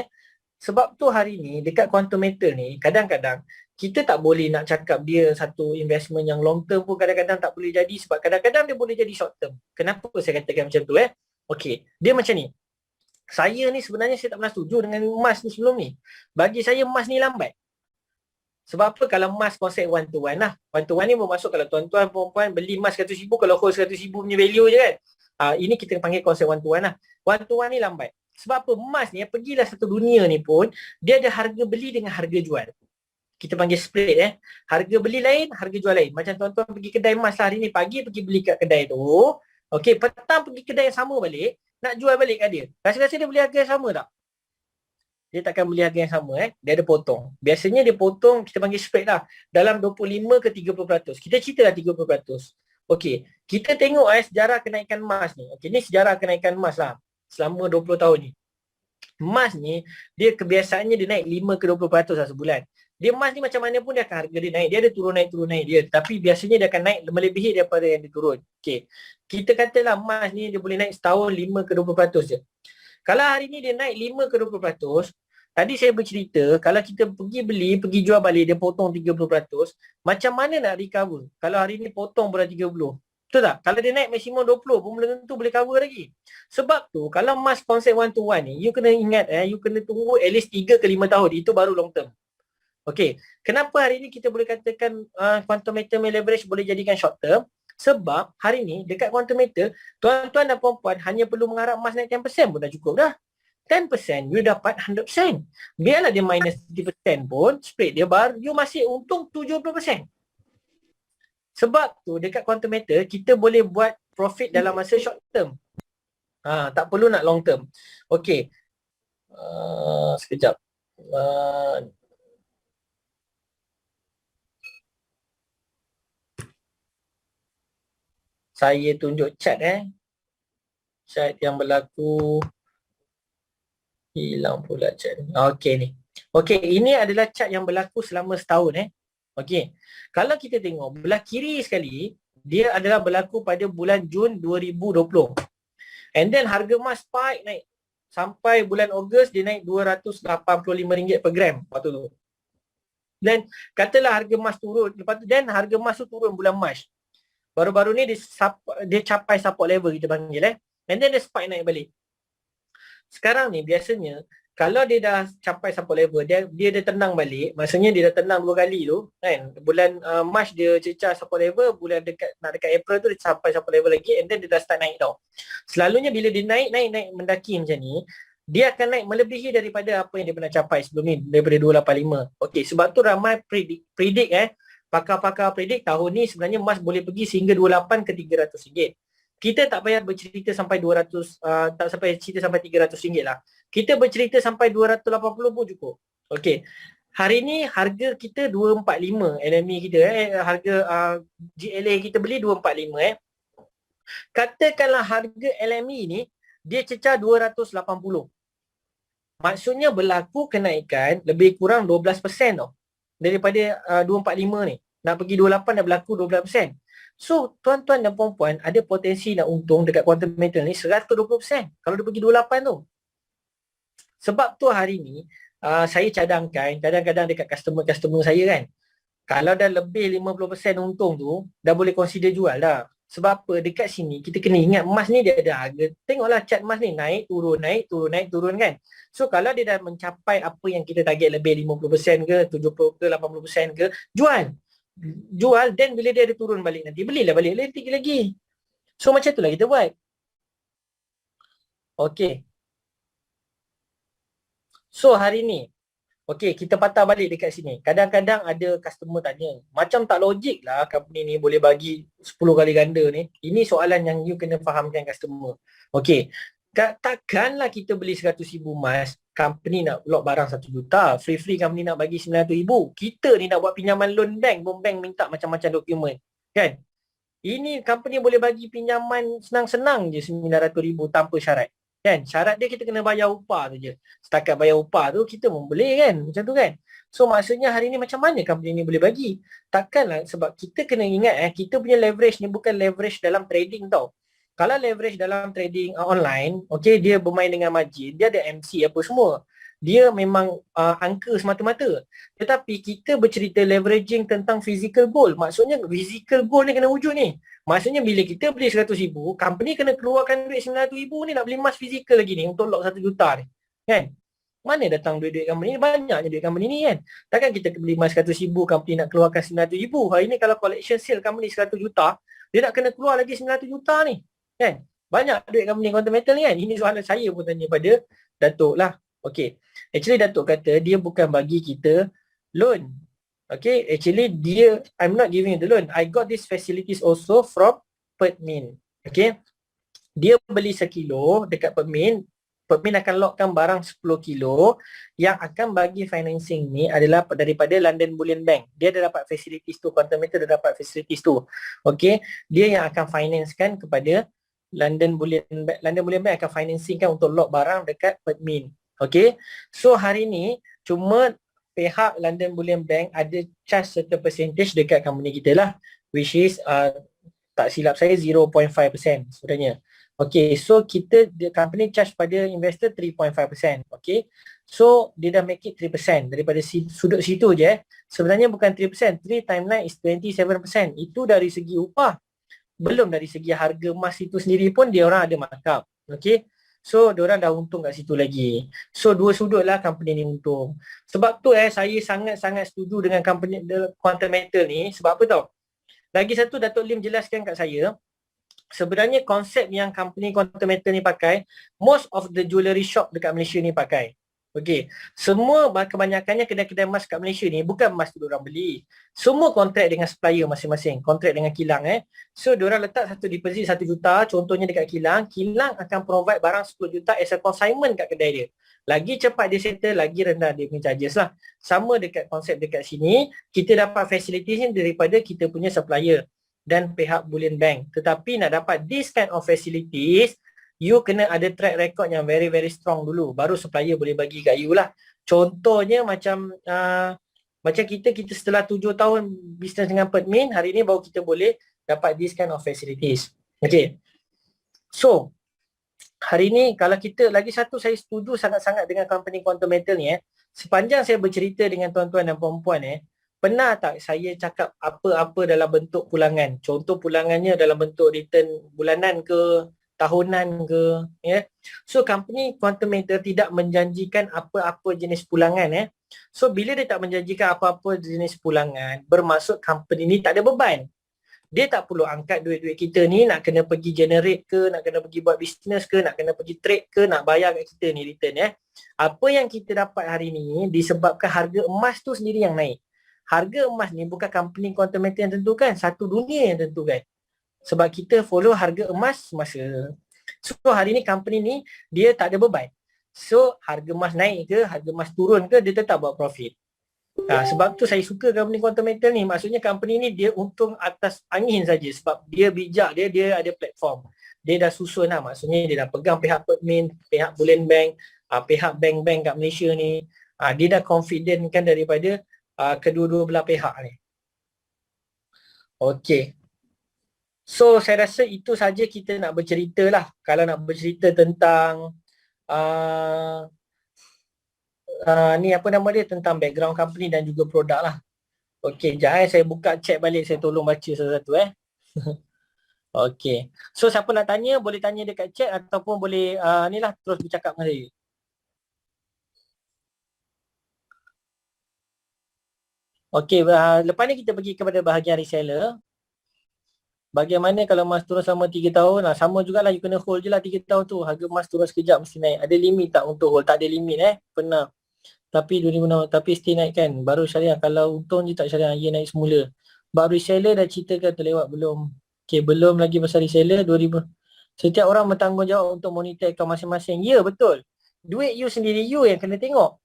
A: sebab tu hari ni dekat Quantum Metal ni kadang-kadang kita tak boleh nak cakap dia satu investment yang long term pun kadang-kadang tak boleh jadi, sebab kadang-kadang dia boleh jadi short term. Kenapa saya katakan macam tu Okey, dia macam ni. Saya ni sebenarnya saya tak pernah setuju dengan emas ni sebelum ni. Bagi saya emas ni lambat. Sebab apa? Kalau emas konsep one to one lah. One to one ni bermaksud kalau tuan-tuan perempuan beli emas 100,000, kalau hold 100,000 punya value je kan. Ini kita panggil konsep one to one lah. One to one ni lambat. Sebab apa? Emas ni pergilah satu dunia ni pun, dia ada harga beli dengan harga jual. Kita panggil split Harga beli lain, harga jual lain. Macam tuan-tuan pergi kedai emas lah hari ni, pagi pergi beli kat kedai tu. Okey, petang pergi kedai yang sama balik, nak jual balik kat dia. Rasa-rasa dia beli harga yang sama tak? Dia takkan beli harga yang sama Dia ada potong. Biasanya dia potong, kita panggil spread lah, dalam 25 ke 30%. Kita cerita lah 30%. Okey, kita tengok sejarah kenaikan emas ni. Okey, ni sejarah kenaikan emas lah selama 20 tahun ni. Emas ni, dia kebiasaannya dia naik 5 ke 20% lah sebulan. Dia emas ni macam mana pun dia akan harga dia naik. Dia ada turun naik dia. Tapi biasanya dia akan naik melebihi daripada yang dia turun. Okay. Kita katalah emas ni dia boleh naik setahun 5 ke 20% je. Kalau hari ni dia naik 5 ke 20%, tadi saya bercerita, kalau kita pergi beli, pergi jual balik, dia potong 30%, macam mana nak recover? Kalau hari ni potong pula 30%. Betul tak? Kalau dia naik maksimum 20 pun belum tentu boleh cover lagi. Sebab tu, kalau emas konsep one to one ni, you kena ingat, you kena tunggu at least 3 ke 5 tahun. Itu baru long term. Okey, kenapa hari ni kita boleh katakan quantum metal leverage boleh jadikan short term? Sebab hari ni dekat quantum metal, tuan-tuan dan puan-puan hanya perlu mengharap emas naik 10% pun dah cukup dah. 10% you dapat 100%. Biarlah dia minus 30% pun, spread dia baru you masih untung 70%. Sebab tu dekat quantum metal kita boleh buat profit dalam masa short term. Tak perlu nak long term. Okey. Sekejap. Saya tunjuk chat chat yang berlaku. Hilang pula chat ni. Okey ni. Okey, ini adalah chat yang berlaku selama setahun Okey. Kalau kita tengok belah kiri sekali, dia adalah berlaku pada bulan Jun 2020. And then harga emas spike naik sampai bulan Ogos dia naik RM285 per gram waktu tu. Dan katalah harga emas turun, lepas tu dan harga emas tu turun bulan Mac. Baru-baru ni dia capai support level kita panggil and then dia spike naik balik. Sekarang ni biasanya kalau dia dah capai support level, dia dah tenang balik, maksudnya dia dah tenang 2 kali tu kan. Bulan Mac dia cecah support level, bulan dekat April tu dia capai support level lagi and then dia dah start naik tau. Selalunya bila dia naik mendaki macam ni, dia akan naik melebihi daripada apa yang dia pernah capai sebelum ni, daripada 285. Okey, sebab tu ramai predict pakar-pakar predik tahun ni sebenarnya emas boleh pergi sehingga 28 ke RM300. Kita tak payah bercerita sampai 200, tak sampai cerita sampai RM300 lah. Kita bercerita sampai 280 pun cukup. Okey. Hari ni harga kita 245 LME kita harga GLA kita beli 245 Katakanlah harga LME ni dia cecah 280. Maksudnya berlaku kenaikan lebih kurang 12% tau. Daripada 245 ni. Nak pergi 28 dah berlaku 12%. So, tuan-tuan dan puan-puan ada potensi nak untung dekat quantum metal ni 120% kalau dia pergi 28 tu. Sebab tu hari ni saya cadangkan kadang-kadang dekat customer saya kan. Kalau dah lebih 50% untung tu, dah boleh consider jual dah. Sebab apa? Dekat sini kita kena ingat emas ni dia ada harga. Tengoklah chart emas ni naik turun kan. So kalau dia dah mencapai apa yang kita target lebih 50% ke 70 ke 80% ke, jual dan bila dia ada turun balik nanti belilah balik lagi. So macam itulah kita buat. Okey. So hari ni kita patah balik dekat sini. Kadang-kadang ada customer tanya, macam tak logik lah company ni boleh bagi 10 kali ganda ni. Ini soalan yang you kena fahamkan customer. Okey, takkanlah kita beli 100,000 emas, company nak lock barang 1 juta, free company nak bagi 900,000. Kita ni nak buat pinjaman loan bank, bank minta macam-macam dokumen. Kan? Ini company boleh bagi pinjaman senang-senang je 900,000 tanpa syarat. Kan? Syarat dia kita kena bayar upah tu je. Setakat bayar upah tu kita pun boleh kan? Macam tu kan? So maksudnya hari ni macam mana company ni boleh bagi? Takkanlah, sebab kita kena ingat kita punya leverage ni bukan leverage dalam trading tau. Kalau leverage dalam trading online, dia bermain dengan margin, dia ada MC apa semua. Dia memang angka semata-mata. Tetapi kita bercerita leveraging tentang physical goal. Maksudnya physical goal ni kena wujud ni. Maksudnya bila kita beli 100,000, company kena keluarkan duit 900,000 ni nak beli emas fizikal lagi ni untuk lock 1 juta ni. Kan? Mana datang duit-duit company ni? Banyaknya duit company ni kan. Takkan kita beli emas 100,000, company nak keluarkan 900,000. Hari ni kalau collection sale company 100 juta, dia nak kena keluar lagi 900 juta ni. Kan? Banyak duit company quantum metal ni kan. Ini soalan saya pun tanya pada Datuk lah. Okay. Actually Datuk kata dia bukan bagi kita loan. Okay, actually I'm not giving you the loan. I got these facilities also from Pertmin. Okay, dia beli 1 kilo dekat Pertmin. Pertmin akan lockkan barang 10 kilo. Yang akan bagi financing ni adalah daripada London Bullion Bank. Dia dah dapat facilities tu, quantum metal dah dapat facilities tu. Okay, dia yang akan financekan kepada London Bullion Bank. London Bullion Bank akan financingkan untuk lock barang dekat Pertmin. Okay, so hari ni cuma pihak London Bullion Bank ada charge certain percentage dekat company kita lah, which is tak silap saya 0.5% sebenarnya. Okay, so the company charge pada investor 3.5%. Okay, so dia dah make it 3% daripada sudut situ je. Sebenarnya bukan 3%, 3 times 9 is 27%. Itu dari segi upah. Belum dari segi harga emas itu sendiri pun dia orang ada markup. Okay, so dia orang dah untung kat situ lagi. So dua sudut lah company ni untung. Sebab tu saya sangat-sangat setuju dengan company Quantum Metal ni. Sebab apa tau? Lagi satu Datuk Lim jelaskan kat saya, sebenarnya konsep yang company Quantum Metal ni pakai, most of the jewellery shop dekat Malaysia ni pakai. Okey, semua kebanyakannya kedai-kedai emas kat Malaysia ni bukan emas tu diorang beli. Semua kontrak dengan supplier masing-masing, kontrak dengan kilang So diorang letak satu deposit 1 juta, contohnya dekat kilang, kilang akan provide barang 10 juta as a consignment kat kedai dia. Lagi cepat dia settle, lagi rendah dia punya charges lah. Sama dekat konsep dekat sini, kita dapat facilities ni daripada kita punya supplier dan pihak Bullion Bank. Tetapi nak dapat this kind of facilities, you kena ada track record yang very strong dulu. Baru supplier boleh bagi kat you lah. Contohnya macam kita setelah 7 tahun bisnes dengan Pertmin, hari ni baru kita boleh dapat this kind of facilities. Okay. So, hari ni kalau kita, lagi satu saya setuju sangat-sangat dengan company Quantum Metal ni sepanjang saya bercerita dengan tuan-tuan dan puan-puan pernah tak saya cakap apa-apa dalam bentuk pulangan? Contoh pulangannya dalam bentuk return bulanan ke, tahunan ke, So company Quantum Metal tidak menjanjikan apa-apa jenis pulangan So bila dia tak menjanjikan apa-apa jenis pulangan, bermaksud company ni tak ada beban. Dia tak perlu angkat duit-duit kita ni nak kena pergi generate ke, nak kena pergi buat bisnes ke, nak kena pergi trade ke, nak bayar kat kita ni return Apa yang kita dapat hari ni disebabkan harga emas tu sendiri yang naik. Harga emas ni bukan company Quantum Metal yang tentukan, satu dunia yang tentukan. Sebab kita follow harga emas semasa. So hari ni company ni dia tak ada beban. So harga emas naik ke, harga emas turun ke, dia tetap buat profit. Sebab tu saya suka company Quantum Metal ni. Maksudnya company ni dia untung atas angin saja. Sebab dia bijak, dia ada platform. Dia dah susun lah. Maksudnya dia dah pegang pihak Pertmin, pihak Bullion Bank, pihak bank-bank kat Malaysia ni. Dia dah confident kan daripada kedua-dua belah pihak ni. Okay. So saya rasa itu saja kita nak bercerita lah. Kalau nak bercerita tentang ni apa nama dia, tentang background company dan juga produk lah. Okay, sekejap saya buka chat balik, saya tolong baca satu-satu Okay. So siapa nak tanya boleh tanya dekat chat ataupun boleh ni lah terus bercakap dengan saya. Okay, lepas ni kita pergi kepada bahagian reseller. Bagaimana kalau emas turun selama 3 tahun? Sama jugalah, you kena hold je lah 3 tahun tu. Harga emas turun sekejap mesti naik. Ada limit tak untuk hold? Tak ada limit pernah. Tapi 2006, tapi still naik kan. Baru syariah, kalau untung je tak syariah, ia naik semula. Bab reseller dah ceritakan terlewat belum? Okay, belum lagi pasal reseller 2000. Setiap orang bertanggungjawab untuk monitor akaun masing-masing. Ya, betul. Duit you sendiri, you yang kena tengok.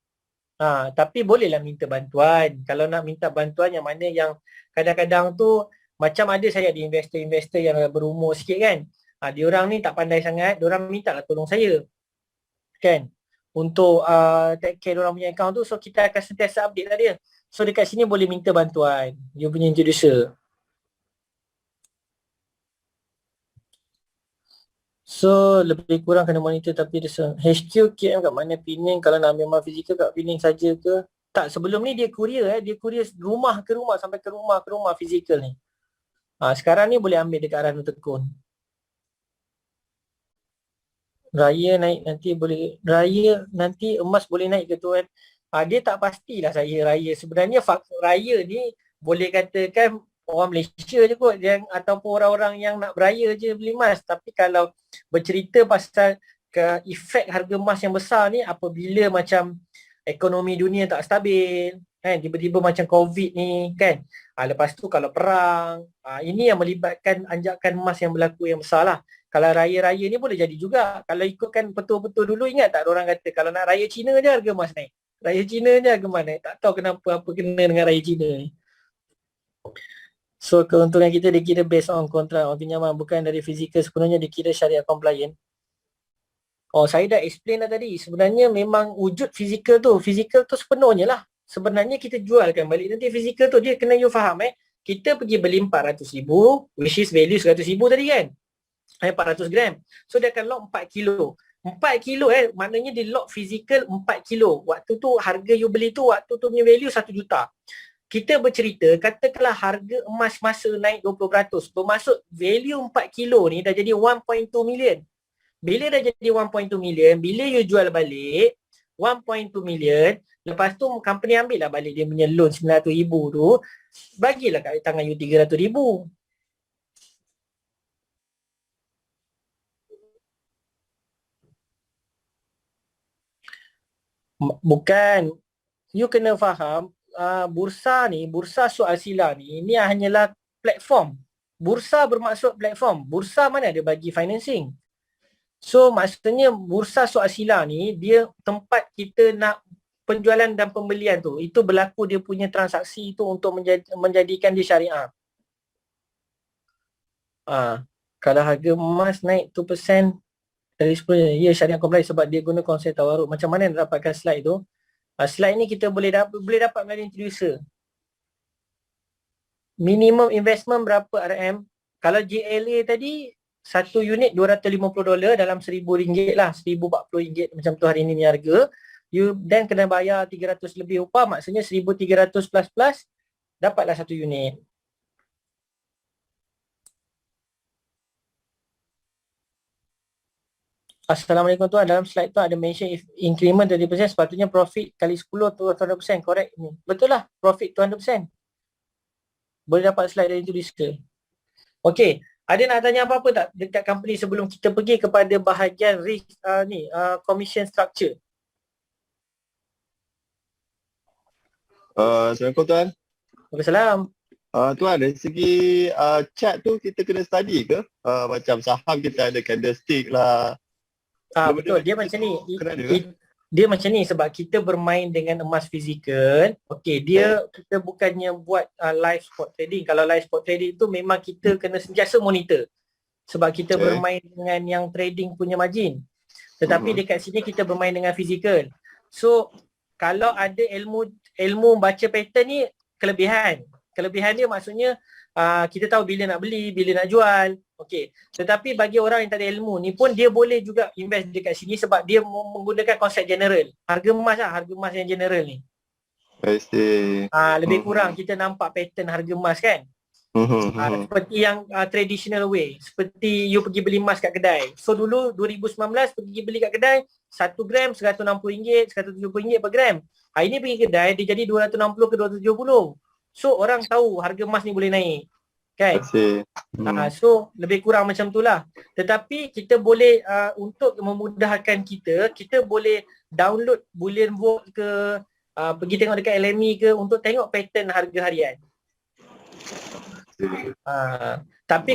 A: Tapi bolehlah minta bantuan. Kalau nak minta bantuan yang mana yang kadang-kadang tu macam ada saya ada investor-investor yang berumur sikit kan. Diorang ni tak pandai sangat, diorang minta lah tolong saya. Kan? Untuk take care diorang punya account tu, so kita akan sentiasa update lah dia. So dekat sini boleh minta bantuan, you punya introducer. So lebih kurang kena monitor tapi dia HQ KM kat mana, Penang? Kalau nak ambil emas fizikal kat Penang saja ke? Tak, sebelum ni dia courier dia courier rumah ke rumah, sampai ke rumah fizikal ni. Sekarang ni boleh ambil dekat Ranu Tekun. Raya naik nanti boleh, raya nanti emas boleh naik ke tuan? Dia tak pastilah saya raya. Sebenarnya raya ni boleh katakan orang Malaysia je kot yang, ataupun orang-orang yang nak beraya je beli emas. Tapi kalau bercerita pasal efek harga emas yang besar ni apabila macam ekonomi dunia tak stabil kan, tiba-tiba macam COVID ni kan, lepas tu kalau perang, ini yang melibatkan anjakan emas yang berlaku yang besar lah. Kalau raya-raya ni boleh jadi juga. Kalau ikutkan betul-betul dulu, ingat tak orang kata kalau nak raya Cina je harga emas naik, raya Cina je harga emas naik. Tak tahu kenapa apa kena dengan raya Cina ni. So keuntungan kita dikira based on kontrak on pinjaman, bukan dari fizikal, sepenuhnya dikira syariah compliant. Saya dah explain dah tadi. Sebenarnya memang wujud fizikal tu sepenuhnya lah. sebenarnya kita jualkan balik nanti fizikal tu. Dia kena you faham kita pergi beli 400,000 which is value 100,000 tadi kan, 400 gram. So dia akan lock 4 kilo. 4 kilo maknanya dia lock fizikal 4 kilo. Waktu tu harga you beli tu, waktu tu punya value 1 juta. Kita bercerita, katakanlah harga emas masa naik 20%, bermaksud value 4 kilo ni dah jadi 1.2 million. Bila dah jadi 1.2 million, bila you jual balik 1.2 million, lepas tu company ambil lah balik dia punya loan 900,000 tu, bagilah kat tangan you 300,000. Bukan, you kena faham, bursa ni, bursa soal sila ni hanyalah platform. Bursa bermaksud platform. Bursa mana ada bagi financing. So maksudnya bursa soal sila ni dia tempat kita nak penjualan dan pembelian tu. Itu berlaku dia punya transaksi tu untuk menjadikan dia syariah. Kalau harga emas naik 2% dari 10, ya syariah comply sebab dia guna konsep tawaruk. Macam mana nak dapatkan slide tu? Slide ni kita boleh dapat melalui introducer. Minimum investment berapa RM? Kalau JLA tadi, satu unit $250 dalam RM1,000 lah, RM1,040 macam tu hari ni harga. You then kena bayar 300 lebih upah, maksudnya 1,300 plus dapatlah satu unit. Assalamualaikum tuan, dalam slide tu ada mention if increment 30%, sepatutnya profit kali 10 tu 200%, correct ni. Betul lah, profit 200%. Boleh dapat slide dari introducer. Okey, ada nak tanya apa-apa tak dekat company sebelum kita pergi kepada bahagian risk commission structure?
B: Assalamualaikum tuan.
A: Waalaikumsalam.
B: Tuan, dari segi chart tu kita kena study ke? Macam saham kita ada candlestick lah.
A: Betul, dia macam ni. Dia macam ni sebab kita bermain dengan emas fizikal. Okey, kita bukannya buat live spot trading. Kalau live spot trading tu memang kita kena sentiasa monitor. Sebab kita bermain dengan yang trading punya margin. Tetapi dekat sini kita bermain dengan fizikal. So, kalau ada ilmu baca pattern ni kelebihan. Kelebihan dia maksudnya kita tahu bila nak beli, bila nak jual. Okey. Tetapi bagi orang yang tak ada ilmu ni pun dia boleh juga invest dekat sini sebab dia menggunakan konsep general. Harga emas yang general ni.
B: I see.
A: Lebih kurang kita nampak pattern harga emas kan. Seperti yang traditional way. Seperti you pergi beli emas kat kedai. So dulu 2019 pergi beli kat kedai 1 gram RM160, RM170 per gram. Hari ni pergi kedai dia jadi 260 ke 270. So orang tahu harga emas ni boleh naik. Kan? So lebih kurang macam itulah. Tetapi kita boleh untuk memudahkan kita boleh download Bullion Vault ke pergi tengok dekat LME ke untuk tengok pattern harga harian. Tapi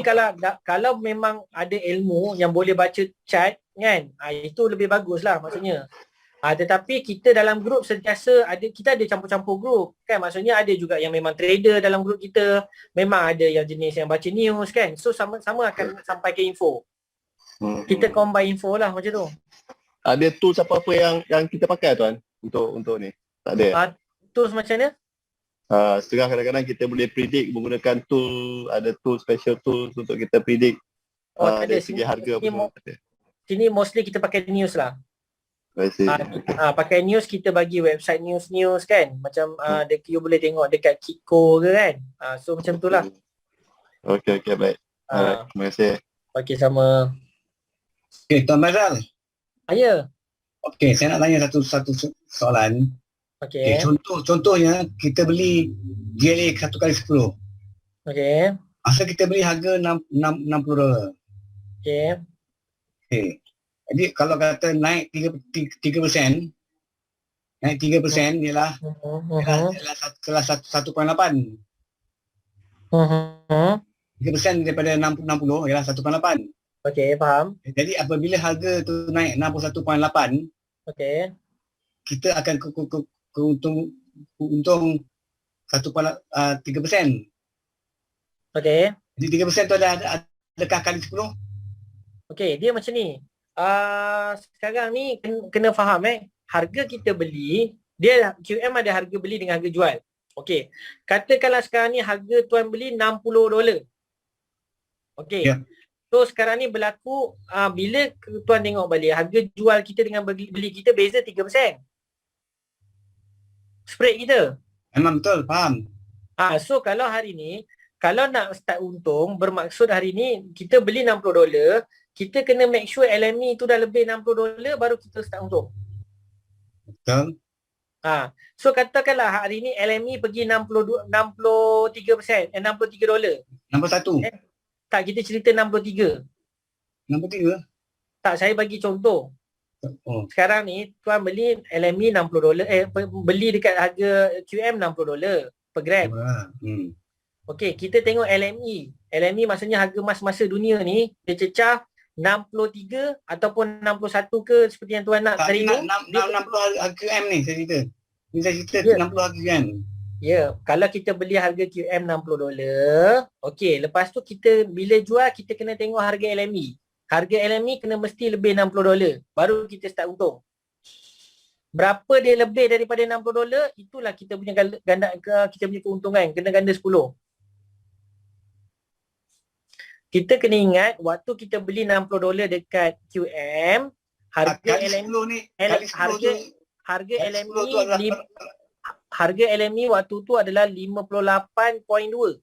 A: kalau memang ada ilmu yang boleh baca chart kan, itu lebih baguslah maksudnya. Tetapi kita dalam grup sentiasa kita ada campur-campur grup kan, maksudnya ada juga yang memang trader dalam grup kita, memang ada yang jenis yang baca news kan. So sama-sama akan sampai ke info. Kita combine info lah macam tu.
B: Ada tools apa-apa yang kita pakai tuan untuk ni? Tak ada.
A: Tools macam mana?
B: Setengah kadang-kadang kita boleh predict menggunakan tool, ada tool special tools untuk kita predict dari segi harga pun.
A: Sini mostly kita pakai news lah. Pakai news, kita bagi website news kan, macam you boleh tengok dekat Kiko ke kan. So macam tu lah.
B: Okey, baik. Terima kasih.
A: Okey, sama.
C: Okey, Tuan Mazal.
A: Ya.
C: Okey, saya nak tanya satu soalan.
A: Okey.
C: Contohnya kita beli GLA 1x10.
A: Okey.
C: Asal kita beli harga $60.
A: Okey.
C: Jadi kalau kata naik 3%, naik 3% ialah 1.8. 3% daripada 60 ialah 1.8.
A: Okey, faham.
C: Jadi apabila harga tu naik 61.8,
A: okey,
C: kita akan untung 3%. Okey. Jadi 3% tu adakah kali 10?
A: Okey, dia macam ni. Sekarang ni kena faham harga kita beli Dia QM ada harga beli dengan harga jual. Okey. Katakanlah sekarang ni harga tuan beli $60. Okey.
C: Ya.
A: So sekarang ni berlaku bila tuan tengok balik harga jual kita dengan beli kita beza 3%. Spread kita.
C: Memang betul, faham.
A: So kalau hari ni kalau nak start untung, bermaksud hari ni kita beli $60, kita kena make sure LME tu dah lebih $60 baru kita start untung.
C: Betul.
A: So katakanlah hari ni LME pergi 63%, $63.
C: 61.
A: Tak, kita cerita 63.
C: 63.
A: Tak, saya bagi contoh.
C: Oh.
A: Sekarang ni tuan beli LME $60, beli dekat harga QM $60 per gram. Okey, kita tengok LME. LME maksudnya harga emas masa dunia ni dia cecah 63 ataupun 61 ke seperti yang tuan nak tadi tu.
C: 60 harga QM ni saya cerita. Ni saya cerita 60 harga QM.
A: Ya, kalau kita beli harga QM $60, okey, lepas tu kita bila jual kita kena tengok harga LME. Harga LME kena mesti lebih $60 baru kita start untung. Berapa dia lebih daripada $60, itulah kita punya ganda kita punya keuntungan, kena ganda 10. Kita kena ingat waktu kita beli $60 dekat QM, harga LME
C: ni,
A: harga LME harga LME waktu tu adalah 58.2.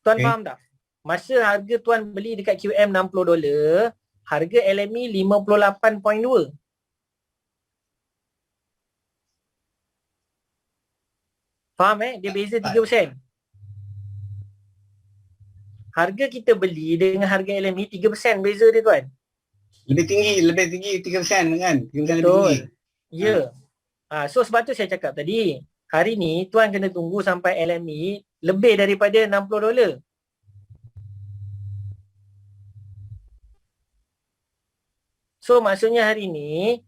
A: Tuan faham tak? Masa harga tuan beli dekat QM $60, harga LME 58.2. Faham Dia beza 3%. Harga kita beli dengan harga LME 3% beza dia tuan.
C: Lebih tinggi 3% kan? 3% lebih tinggi.
A: Betul. Ya. So sebab tu saya cakap tadi, hari ni tuan kena tunggu sampai LME lebih daripada $60. So maksudnya hari ni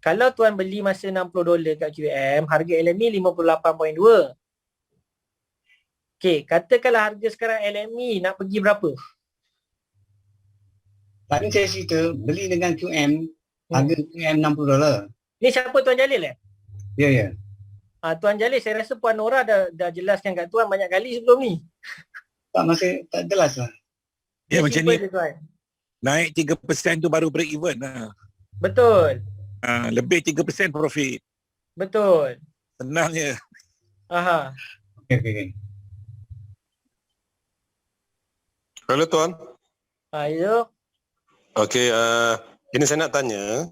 A: kalau tuan beli masa $60 kat QM, harga LME 58.2. Okey, katakanlah harga sekarang LME nak pergi berapa?
C: Tadi saya cerita beli dengan QM, harga QM $60.
A: Ni siapa Tuan Jalil
C: Ya.
A: Tuan Jalil, saya rasa Puan Nora dah jelaskan kat tuan banyak kali sebelum ni.
C: Tak, masih tak jelas lah.
D: Ya, macam ni.
A: Tuan.
D: Naik 3% tu baru break even lah.
A: Betul.
D: Lebih 3% profit.
A: Betul.
D: Senang je.
C: Okey.
E: Hello Tuan.
A: Ya.
E: Okey, ini saya nak tanya.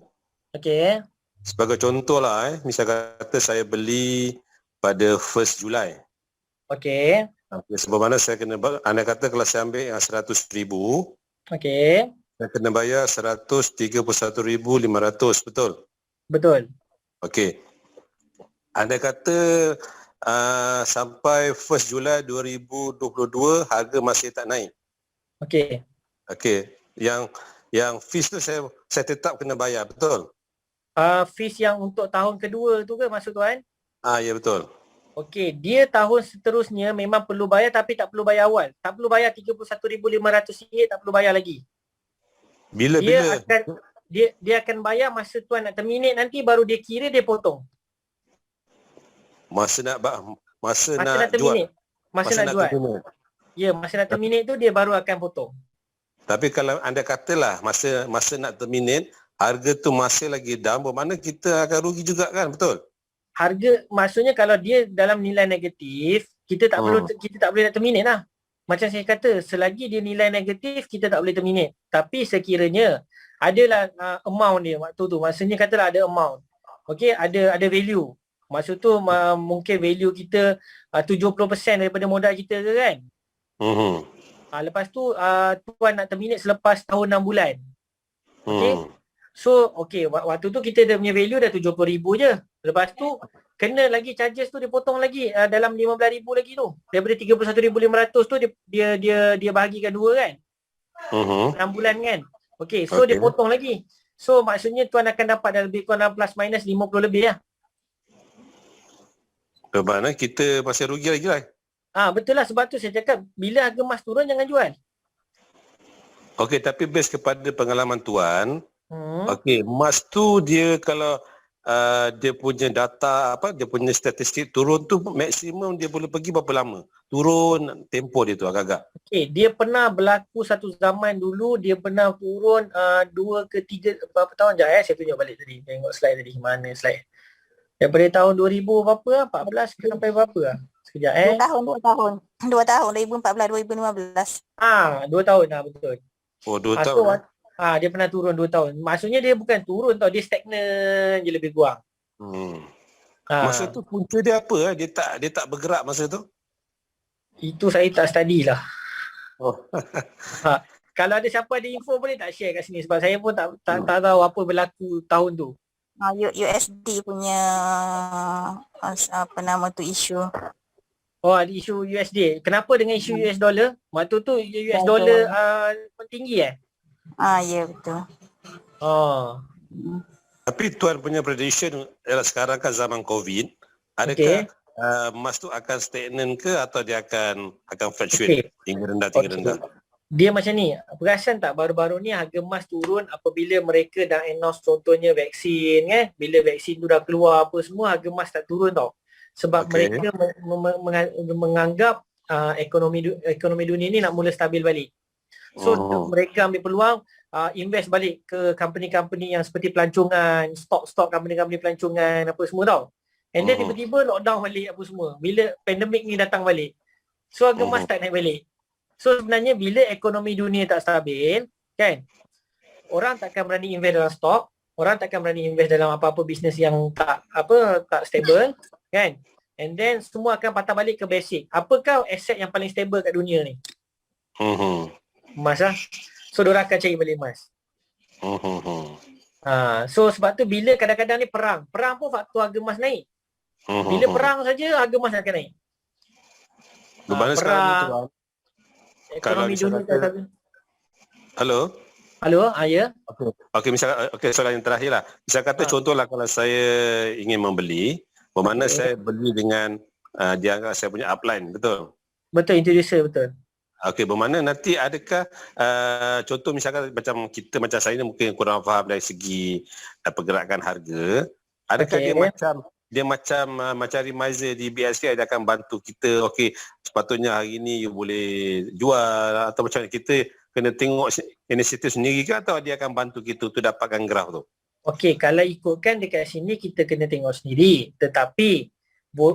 A: Okey.
E: Sebagai contoh lah, misal kata saya beli pada 1 Julai.
A: Okey.
E: Sebab mana saya kena, anda kata kalau saya ambil yang 100,000,
A: okey,
E: saya kena bayar 131,500, betul?
A: Betul.
E: Okey. Anda kata sampai 1 Julai 2022 harga masih tak naik.
A: Okey.
E: Okey. Yang fees tu saya tetap kena bayar, betul?
A: Fees yang untuk tahun kedua tu ke maksud tuan?
E: Ya betul.
A: Okey, dia tahun seterusnya memang perlu bayar tapi tak perlu bayar awal. Tak perlu bayar RM31,500, tak perlu bayar lagi.
E: Bila
A: dia akan bayar masa tuan nak terminate nanti baru dia kira dia potong.
E: Masa nak
A: terminate.
E: jual.
A: Masa nak jual. Ya, masa nak terminate tu dia baru akan potong.
E: Tapi kalau anda katalah masa nak terminate, harga tu masih lagi down, bermakna kita akan rugi juga kan, betul?
A: Harga maksudnya kalau dia dalam nilai negatif, kita tak boleh nak terminate lah. Macam saya kata, selagi dia nilai negatif, kita tak boleh terminate. Tapi sekiranya adalah amount dia waktu tu, maksudnya katalah ada amount. Okey, ada value. Maksud tu mungkin value kita 70% daripada modal kita ke kan? Lepas tu tuan nak terminate selepas tahun 6 bulan. Okey. So waktu tu kita dia punya value dah 70,000 je. Lepas tu kena lagi charges tu dia potong lagi dalam 15,000 lagi tu. Daripada 31,500 tu dia bahagikan dua kan. 6 bulan kan. Okey, so dia potong lagi. So maksudnya tuan akan dapat dah lebih kurang plus minus 50 lebih lah.
E: Bermakna kita masih rugi lagi lah.
A: Betul lah, sebab tu saya cakap bila harga emas turun jangan jual.
E: Okey, tapi base kepada pengalaman tuan, Okey, emas tu dia kalau dia punya data dia punya statistik turun tu maksimum dia boleh pergi berapa lama? Turun tempoh dia tu agak-agak.
A: Okey, dia pernah berlaku satu zaman dulu, dia pernah turun 2 ke 3 berapa tahun je saya tunjuk balik tadi. Tengok slide tadi, mana slide. Daripada tahun 2000 berapa 14 ke sampai berapa Sekejap
F: 2 tahun 2014 2015.
A: 2 tahun betul.
E: Oh, 2
A: So,
E: tahun.
A: dia pernah turun 2 tahun. Maksudnya dia bukan turun tau, dia stagnan je lebih kurang.
E: Masa tu punca dia apa? Dia tak bergerak masa tu?
A: Itu saya tak study lah.
E: Oh.
A: Kalau ada siapa ada info boleh tak share kat sini, sebab saya pun tak tahu apa berlaku tahun tu.
F: USD punya apa nama tu isu.
A: Oh, ada isu USD. Kenapa dengan isu US dollar? Waktu tu US dollar tinggi
F: Ya betul.
E: Tapi tuan punya prediction ialah sekarang kan zaman COVID, adakah emas tu akan stagnan ke atau dia akan fluctuate tinggi rendah?
A: Dia macam ni, perasan tak baru-baru ni harga emas turun apabila mereka dah announce contohnya vaksin bila vaksin tu dah keluar apa semua, harga emas tak turun tau. Sebab mereka menganggap ekonomi dunia ni nak mula stabil balik. So mereka ambil peluang invest balik ke company-company yang seperti pelancongan, stok company-company pelancongan apa semua tau. And then tiba-tiba lockdown balik apa semua. Bila pandemik ni datang balik, so harga emas tak naik balik. So sebenarnya bila ekonomi dunia tak stabil, kan, orang takkan berani invest dalam stok, orang takkan berani invest dalam apa-apa bisnes yang tak stable, kan. And then semua akan patah balik ke basic. Apakah aset yang paling stable kat dunia ni? Emas lah. So diorang akan cari balik emas. So sebab tu bila kadang-kadang ni perang pun faktor harga emas naik. Bila perang saja harga emas akan naik.
E: Bermakna sekarang ni tuan,
A: ekonomi dunia tak stabil.
E: Halo,
A: ya.
E: Okey, soalan yang terakhir lah. Misal kata contohlah kalau saya ingin membeli, bermakna saya beli dengan dia anggap saya punya upline, betul?
A: Betul, introducer, betul.
E: Okey, bermakna nanti adakah contoh misalkan macam kita macam saya ni mungkin kurang faham dari segi pergerakan harga, adakah dia macam remiser di BSK dia akan bantu kita, okey sepatutnya hari ni you boleh jual atau macam kita kena tengok inisiatif sendiri ke atau dia akan bantu kita tu dapatkan graf tu?
A: Okey, kalau ikutkan dekat sini kita kena tengok sendiri, tetapi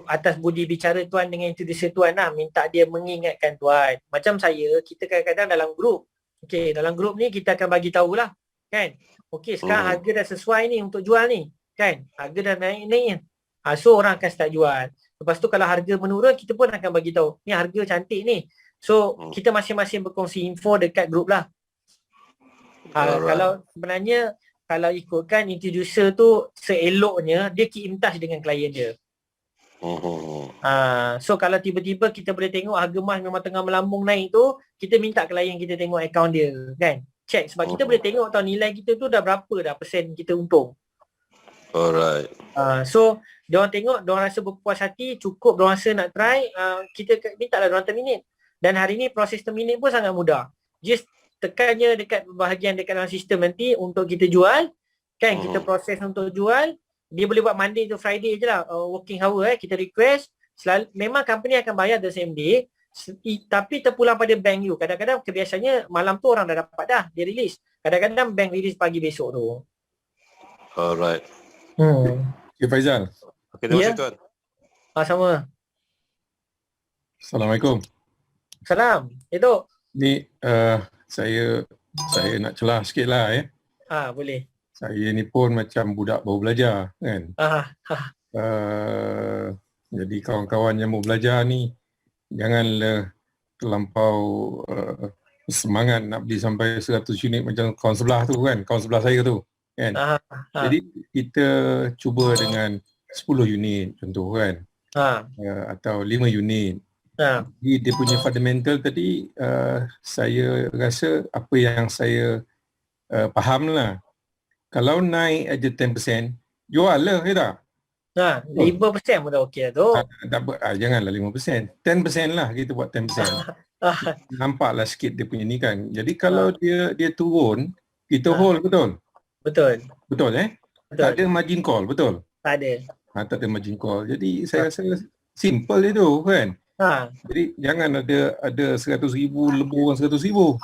A: atas budi bicara tuan dengan introducer tuan lah, minta dia mengingatkan tuan. Macam saya, kita kadang-kadang dalam grup. Okey, dalam grup ni kita akan bagi tahulah, kan. Okey, sekarang harga dah sesuai ni untuk jual ni, kan. Harga dah naik. So orang akan start jual. Lepas tu kalau harga menurun, kita pun akan bagi tahu, ni harga cantik ni. So kita masing-masing berkongsi info dekat grup lah. Kalau sebenarnya kalau ikutkan introducer tu seeloknya dia keep in touch dengan klien dia. So kalau tiba-tiba kita boleh tengok harga emas memang tengah melambung naik tu, kita minta klien kita tengok akaun dia, kan. Check sebab kita boleh tengok tahu nilai kita tu dah berapa dah persen kita untung.
E: Alright.
A: So diorang tengok, diorang rasa berpuas hati, cukup diorang rasa nak try, kita minta lah diorang terminate. Dan hari ni proses terminate pun sangat mudah. Just tekan je dekat bahagian dekat dalam sistem nanti untuk kita jual, kan. Kita proses untuk jual. Dia boleh buat Monday to Friday je lah, working hour kita request. Memang company akan bayar the same day, tapi terpulang pada bank you. Kadang-kadang kebiasaannya malam tu orang dah dapat dah, dia release. Kadang-kadang bank release pagi besok tu.
E: Alright.
G: Okay, Faizal.
E: Okay, terima kasih tuan.
A: Sama.
G: Assalamualaikum.
A: Salam. Itu.
G: Ni saya nak celah sikit lah
A: boleh.
G: Saya ni pun macam budak baru belajar, kan. Jadi kawan-kawan yang mau belajar ni janganlah terlampau semangat nak beli sampai 100 unit macam kawan sebelah tu, kan. Kawan sebelah saya tu, kan. Jadi kita cuba dengan 10 unit contoh, kan. Atau 5 unit. Jadi dia punya fundamental tadi saya rasa apa yang saya faham lah. Kalau naik aja 10%, jual lah, ya tak?
A: 5% pun dah okey lah tu.
G: Janganlah 5%. 10% lah, kita buat 10%. Nampaklah sikit dia punya ni, kan. Jadi kalau dia turun, kita hold, betul?
A: Betul.
G: Betul Tak ada margin call, betul?
A: Tak ada.
G: Tak ada margin call. Jadi saya rasa simple je tu kan. Jadi jangan ada 100,000 lembu orang 100,000.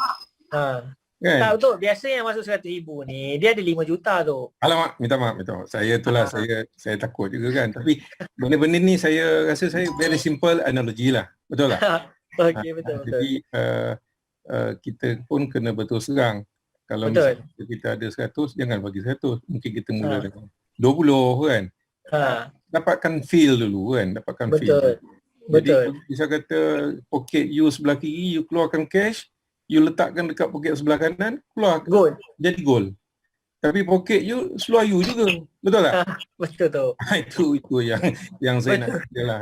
G: Kan?
A: Tak betul. Biasa yang masuk 100,000 ni dia ada 5 juta tu.
G: Alamak, minta maaf. Saya itulah saya takut juga kan. Tapi benda-benda ni saya rasa saya very simple analogy lah. Betul tak?
A: Okey, betul.
G: Jadi kita pun kena betul serang. Kalau misalnya kita ada 100, jangan bagi 100. Mungkin kita mula dengan 20 kan. Dapatkan feel dulu kan. Feel. Jadi bisa kata poket you sebelah kiri, you keluarkan cash, you letakkan dekat poket sebelah kanan, keluar
A: goal.
G: Jadi goal. Tapi poket you seluar you juga. Betul tak?
A: Betul tu.
G: Itu yang saya nak jelah.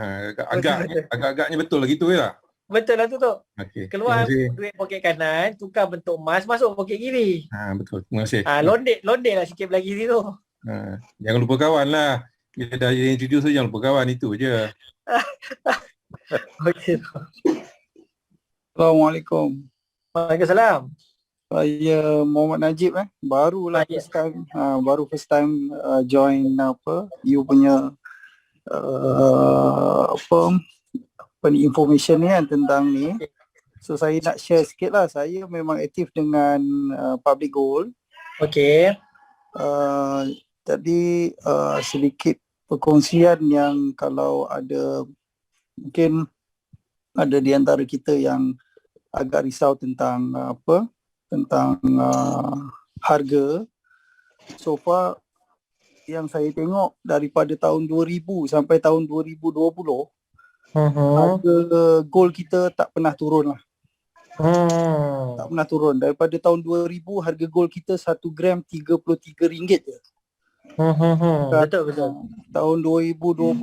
G: Agak-agaknya betul lah gitu ya.
A: Betul lah tu.
G: Okay.
A: Keluar duit poket kanan, tukar bentuk emas, masuk poket kiri.
G: Betul. Terima kasih.
A: Londek lah sikit belah kiri tu.
G: Jangan lupa kawan lah. Bila dah introduce tu jangan lupa kawan, itu je.
A: Okey.
H: Assalamualaikum.
A: Waalaikumsalam.
H: Saya Muhammad Najib barulah first time join you punya information ni kan tentang ni. So saya nak share sikit lah. Saya memang aktif dengan Public Gold.
A: Okey.
H: Jadi sedikit perkongsian yang kalau ada mungkin ada di antara kita yang agak risau tentang harga. So far yang saya tengok daripada tahun 2000 sampai tahun 2020 harga gold kita tak pernah turun lah. Tak pernah turun. Daripada tahun 2000 harga gold kita 1 gram RM33 je.
A: Betul.
H: Tahun 2020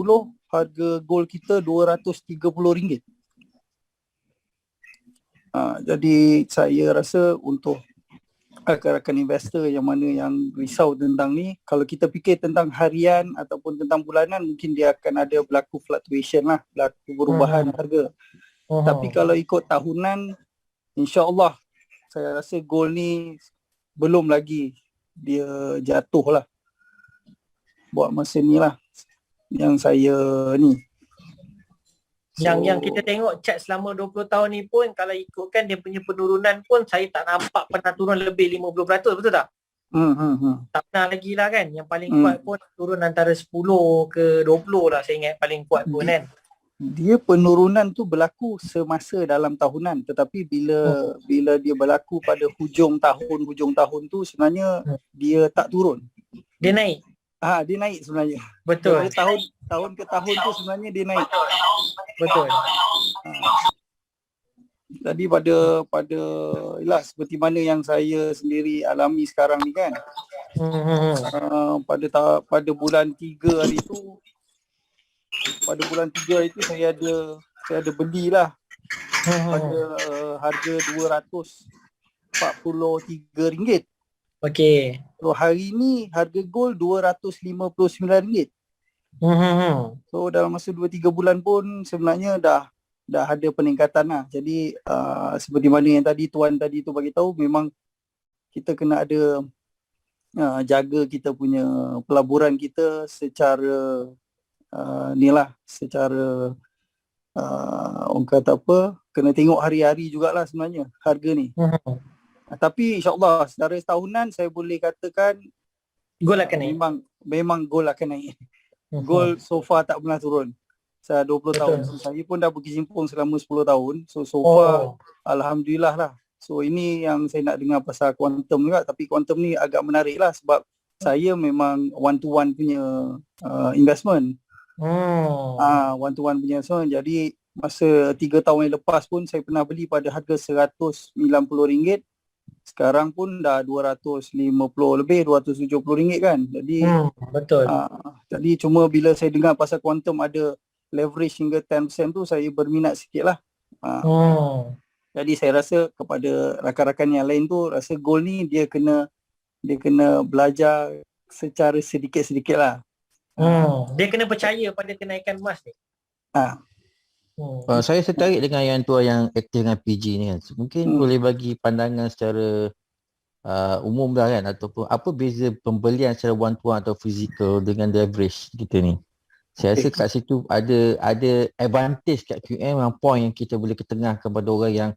H: harga gold kita RM230. Jadi saya rasa untuk rakan-rakan investor yang mana yang risau tentang ni, kalau kita fikir tentang harian ataupun tentang bulanan, mungkin dia akan ada berlaku fluctuation lah, berlaku perubahan harga. Tapi kalau ikut tahunan, insya-Allah saya rasa gold ni belum lagi dia jatuh lah. Buat masa ni lah yang saya ni.
A: Yang kita tengok chart selama 20 tahun ni pun, kalau ikutkan dia punya penurunan pun, saya tak nampak pernah turun lebih 50%, betul tak? Tak pernah lagi lah kan. Yang paling kuat pun turun antara 10 ke 20 lah saya ingat paling kuat pun kan.
H: Dia penurunan tu berlaku semasa dalam tahunan, tetapi bila dia berlaku pada hujung tahun tu sebenarnya dia tak turun.
A: Dia naik.
H: Dia naik sebenarnya.
A: Betul.
H: Tahun ke tahun tu sebenarnya dia naik.
A: Betul.
H: Jadi pada seperti mana yang saya sendiri alami sekarang ni kan. Pada bulan 3 hari tu, saya ada belilah pada harga RM243.
A: Okey.
H: So hari ni harga gold RM259. So dalam masa 2-3 bulan pun sebenarnya dah ada peningkatan lah. Jadi seperti mana yang tuan tadi tu bagi tahu, memang kita kena ada jaga kita punya pelaburan kita secara secara orang kata kena tengok hari-hari jugalah sebenarnya harga ni. Tapi insya-Allah secara setahunan saya boleh katakan
A: gold akan naik.
H: Memang gold akan naik. Gold so far tak pernah turun. Saya 20 tahun. Saya pun dah berkecimpung selama 10 tahun. So far alhamdulillah lah. So ini yang saya nak dengar pasal quantum juga. Tapi quantum ni agak menarik lah sebab saya memang one to one punya investment. One to one punya investment. Jadi masa 3 tahun yang lepas pun saya pernah beli pada harga RM190. Sekarang pun dah 250 lebih, RM270 kan. Jadi
A: betul.
H: Jadi cuma bila saya dengar pasal quantum ada leverage hingga 10% tu, saya berminat sikit lah. Jadi saya rasa kepada rakan-rakan yang lain tu, rasa gold ni dia kena belajar secara sedikit-sedikit lah.
A: Dia kena percaya pada kenaikan emas ni.
I: Saya tertarik dengan yang tuan yang aktif dengan PG ni kan. Mungkin boleh bagi pandangan secara umum dah kan, ataupun apa beza pembelian secara one to one atau fizikal dengan leverage kita ni? Saya rasa kat situ ada advantage kat QM yang point yang kita boleh ketengahkan kepada orang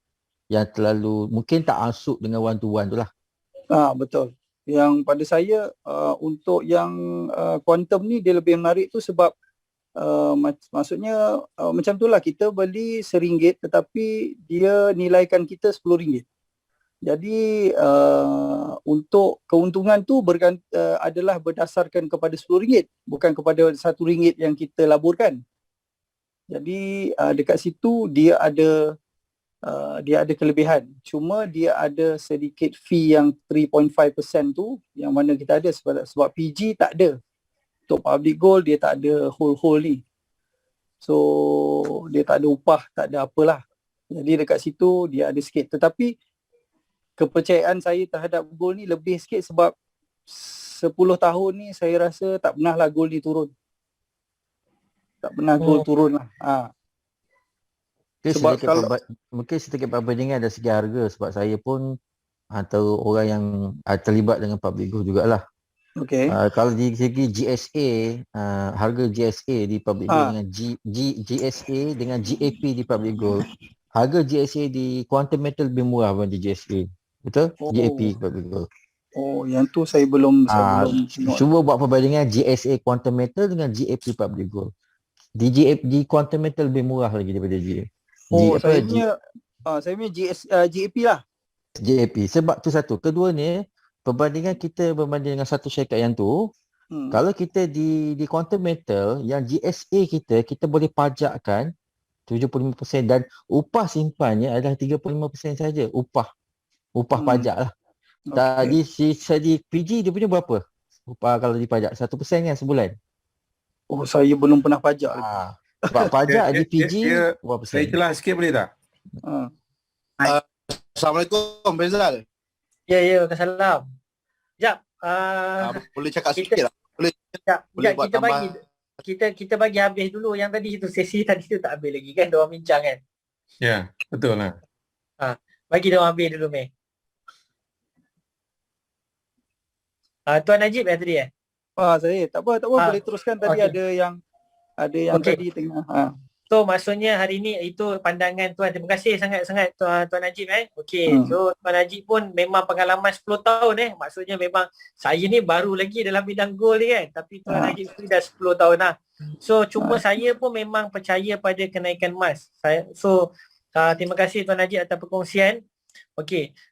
I: yang terlalu mungkin tak masuk dengan one to one tu lah.
H: Betul. Yang pada saya untuk yang quantum ni dia lebih menarik tu sebab maksudnya macam tu lah, kita beli RM1 tetapi dia nilaikan kita RM10. Jadi untuk keuntungan tu adalah berdasarkan kepada RM10, bukan kepada RM1 yang kita laburkan. Jadi dekat situ dia ada kelebihan. Cuma dia ada sedikit fee yang 3.5% tu yang mana kita ada sebab PG tak ada. Untuk public gold dia tak ada whole ni. So dia tak ada upah, tak ada apalah. Jadi dekat situ dia ada sikit. Tetapi kepercayaan saya terhadap gold ni lebih sikit sebab 10 tahun ni saya rasa tak pernah lah gold ni turun. Tak pernah gold turun lah.
I: Sebab mungkin sedikit perbandingan dari segi harga, sebab saya pun antara orang yang terlibat dengan public gold jugalah.
H: Okay.
I: Kalau di segi GSA, harga GSA di public gold dengan GSA dengan GAP di public gold, harga GSA di quantum metal lebih murah daripada GSA. Betul? GAP public gold.
H: Yang tu saya belum
I: cuba buat perbandingan GSA quantum metal dengan GAP public gold. Di quantum metal lebih murah lagi daripada GA.
H: Saya punya GAP lah.
I: GAP. Sebab tu satu. Kedua ni, perbandingan kita berbanding dengan satu syarikat yang tu, kalau kita di quantum metal, yang GSA kita boleh pajakkan 75% dan upah simpannya adalah 35% saja. Upah pajak lah. Tadi di PG dia punya berapa? Upah kalau dipajak 1% kan sebulan?
H: Saya belum pernah pajak.
I: Sebab pajak di PG berapa persen?
G: Saya celah sikit boleh tak?
B: Assalamualaikum Faizal.
A: Ya, Waalaikumsalam. Sekejap.
B: Boleh cakap sikit lah. Boleh buat tambah.
A: Kita bagi habis dulu. Yang tadi itu sesi tadi tu tak habis lagi kan, diorang bincang kan.
G: Ya, betul lah.
A: Bagi diorang habis dulu Meh. Tuan Najib tadi
H: saya tak apa boleh teruskan tadi. Ada yang tadi tengah.
A: So maksudnya hari ni itu pandangan Tuan. Terima kasih sangat-sangat Tuan Najib So Tuan Najib pun memang pengalaman 10 tahun Maksudnya memang saya ni baru lagi dalam bidang gold ni kan. Tapi Tuan Najib tu dah 10 tahun lah. So cuma saya pun memang percaya pada kenaikan emas. Terima kasih Tuan Najib atas perkongsian.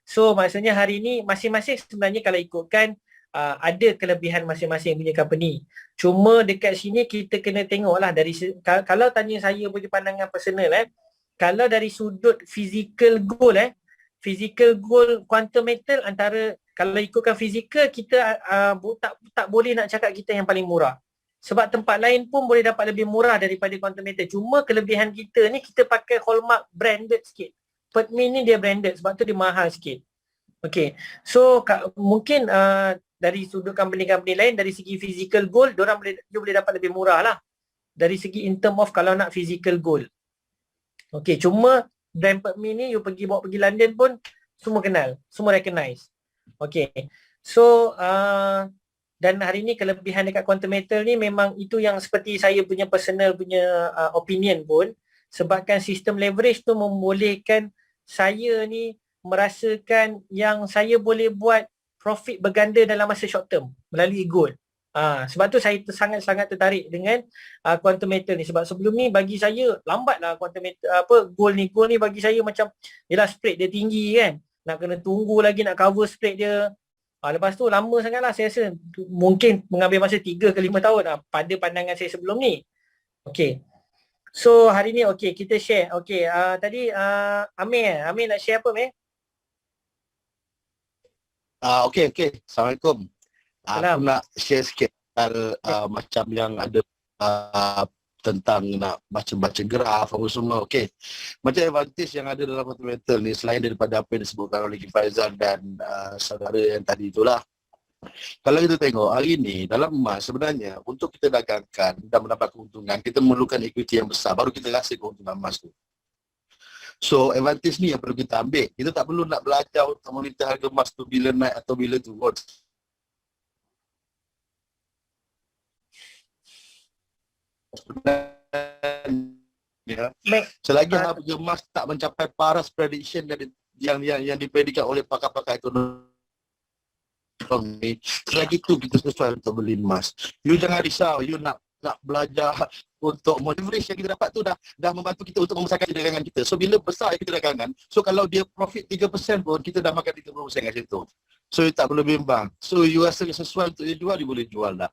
A: So maksudnya hari ni masing-masing sebenarnya kalau ikutkan ada kelebihan masing-masing punya company. Cuma dekat sini kita kena tengoklah dari kalau tanya saya punya pandangan personal kalau dari sudut physical gold physical gold quantum metal antara kalau ikutkan physical kita tak boleh nak cakap kita yang paling murah. Sebab tempat lain pun boleh dapat lebih murah daripada quantum metal. Cuma kelebihan kita ni kita pakai hallmark branded sikit. Pertmin ni dia branded sebab tu dia mahal sikit. So mungkin dari sudut company-company lain dari segi physical gold dia boleh dapat lebih murah lah dari segi in term of kalau nak physical gold. Cuma brand Pertmin ni you bawa pergi London pun semua kenal, semua recognize. So dan hari ni kelebihan dekat quantum metal ni memang itu yang seperti saya punya personal punya opinion pun, sebabkan sistem leverage tu membolehkan saya ni merasakan yang saya boleh buat profit berganda dalam masa short term melalui gold. Sebab tu saya sangat-sangat tertarik dengan quantum metal ni. Sebab sebelum ni bagi saya lambatlah quantum metal gold ni bagi saya macam yalah spread dia tinggi kan. Nak kena tunggu lagi nak cover spread dia. Lepas tu lama sangatlah saya rasa mungkin mengambil masa 3 ke 5 tahun pada pandangan saya sebelum ni. So hari ni kita share. Tadi Amir nak share apa Amir?
B: Assalamualaikum. Aku nak share sikit macam yang ada tentang nak baca-baca graf apa semua. Macam advantage yang ada dalam quantum metal ni selain daripada apa yang disebutkan oleh Faizal dan saudara yang tadi itulah. Kalau kita tengok hari ni dalam emas sebenarnya untuk kita dagangkan dan mendapat keuntungan kita memerlukan equity yang besar baru kita rasa keuntungan emas tu. So advantage ni yang perlu kita ambil. Kita tak perlu nak belajar untuk monitor harga emas tu bila naik atau bila turun. Ya. Selagi harga emas tak mencapai paras prediction yang dipredikkan oleh pakar-pakar ekonomi, selagi tu kita sesuai untuk beli emas. You jangan risau, you nak belajar untuk leverage yang kita dapat tu dah membantu kita untuk membesarkan dagangan kita. So bila besar kita dagangan, so kalau dia profit 3% pun kita dah makan 30% kat situ. So you tak perlu bimbang. So you rasa sesuai untuk dia jual, dia boleh jual dah.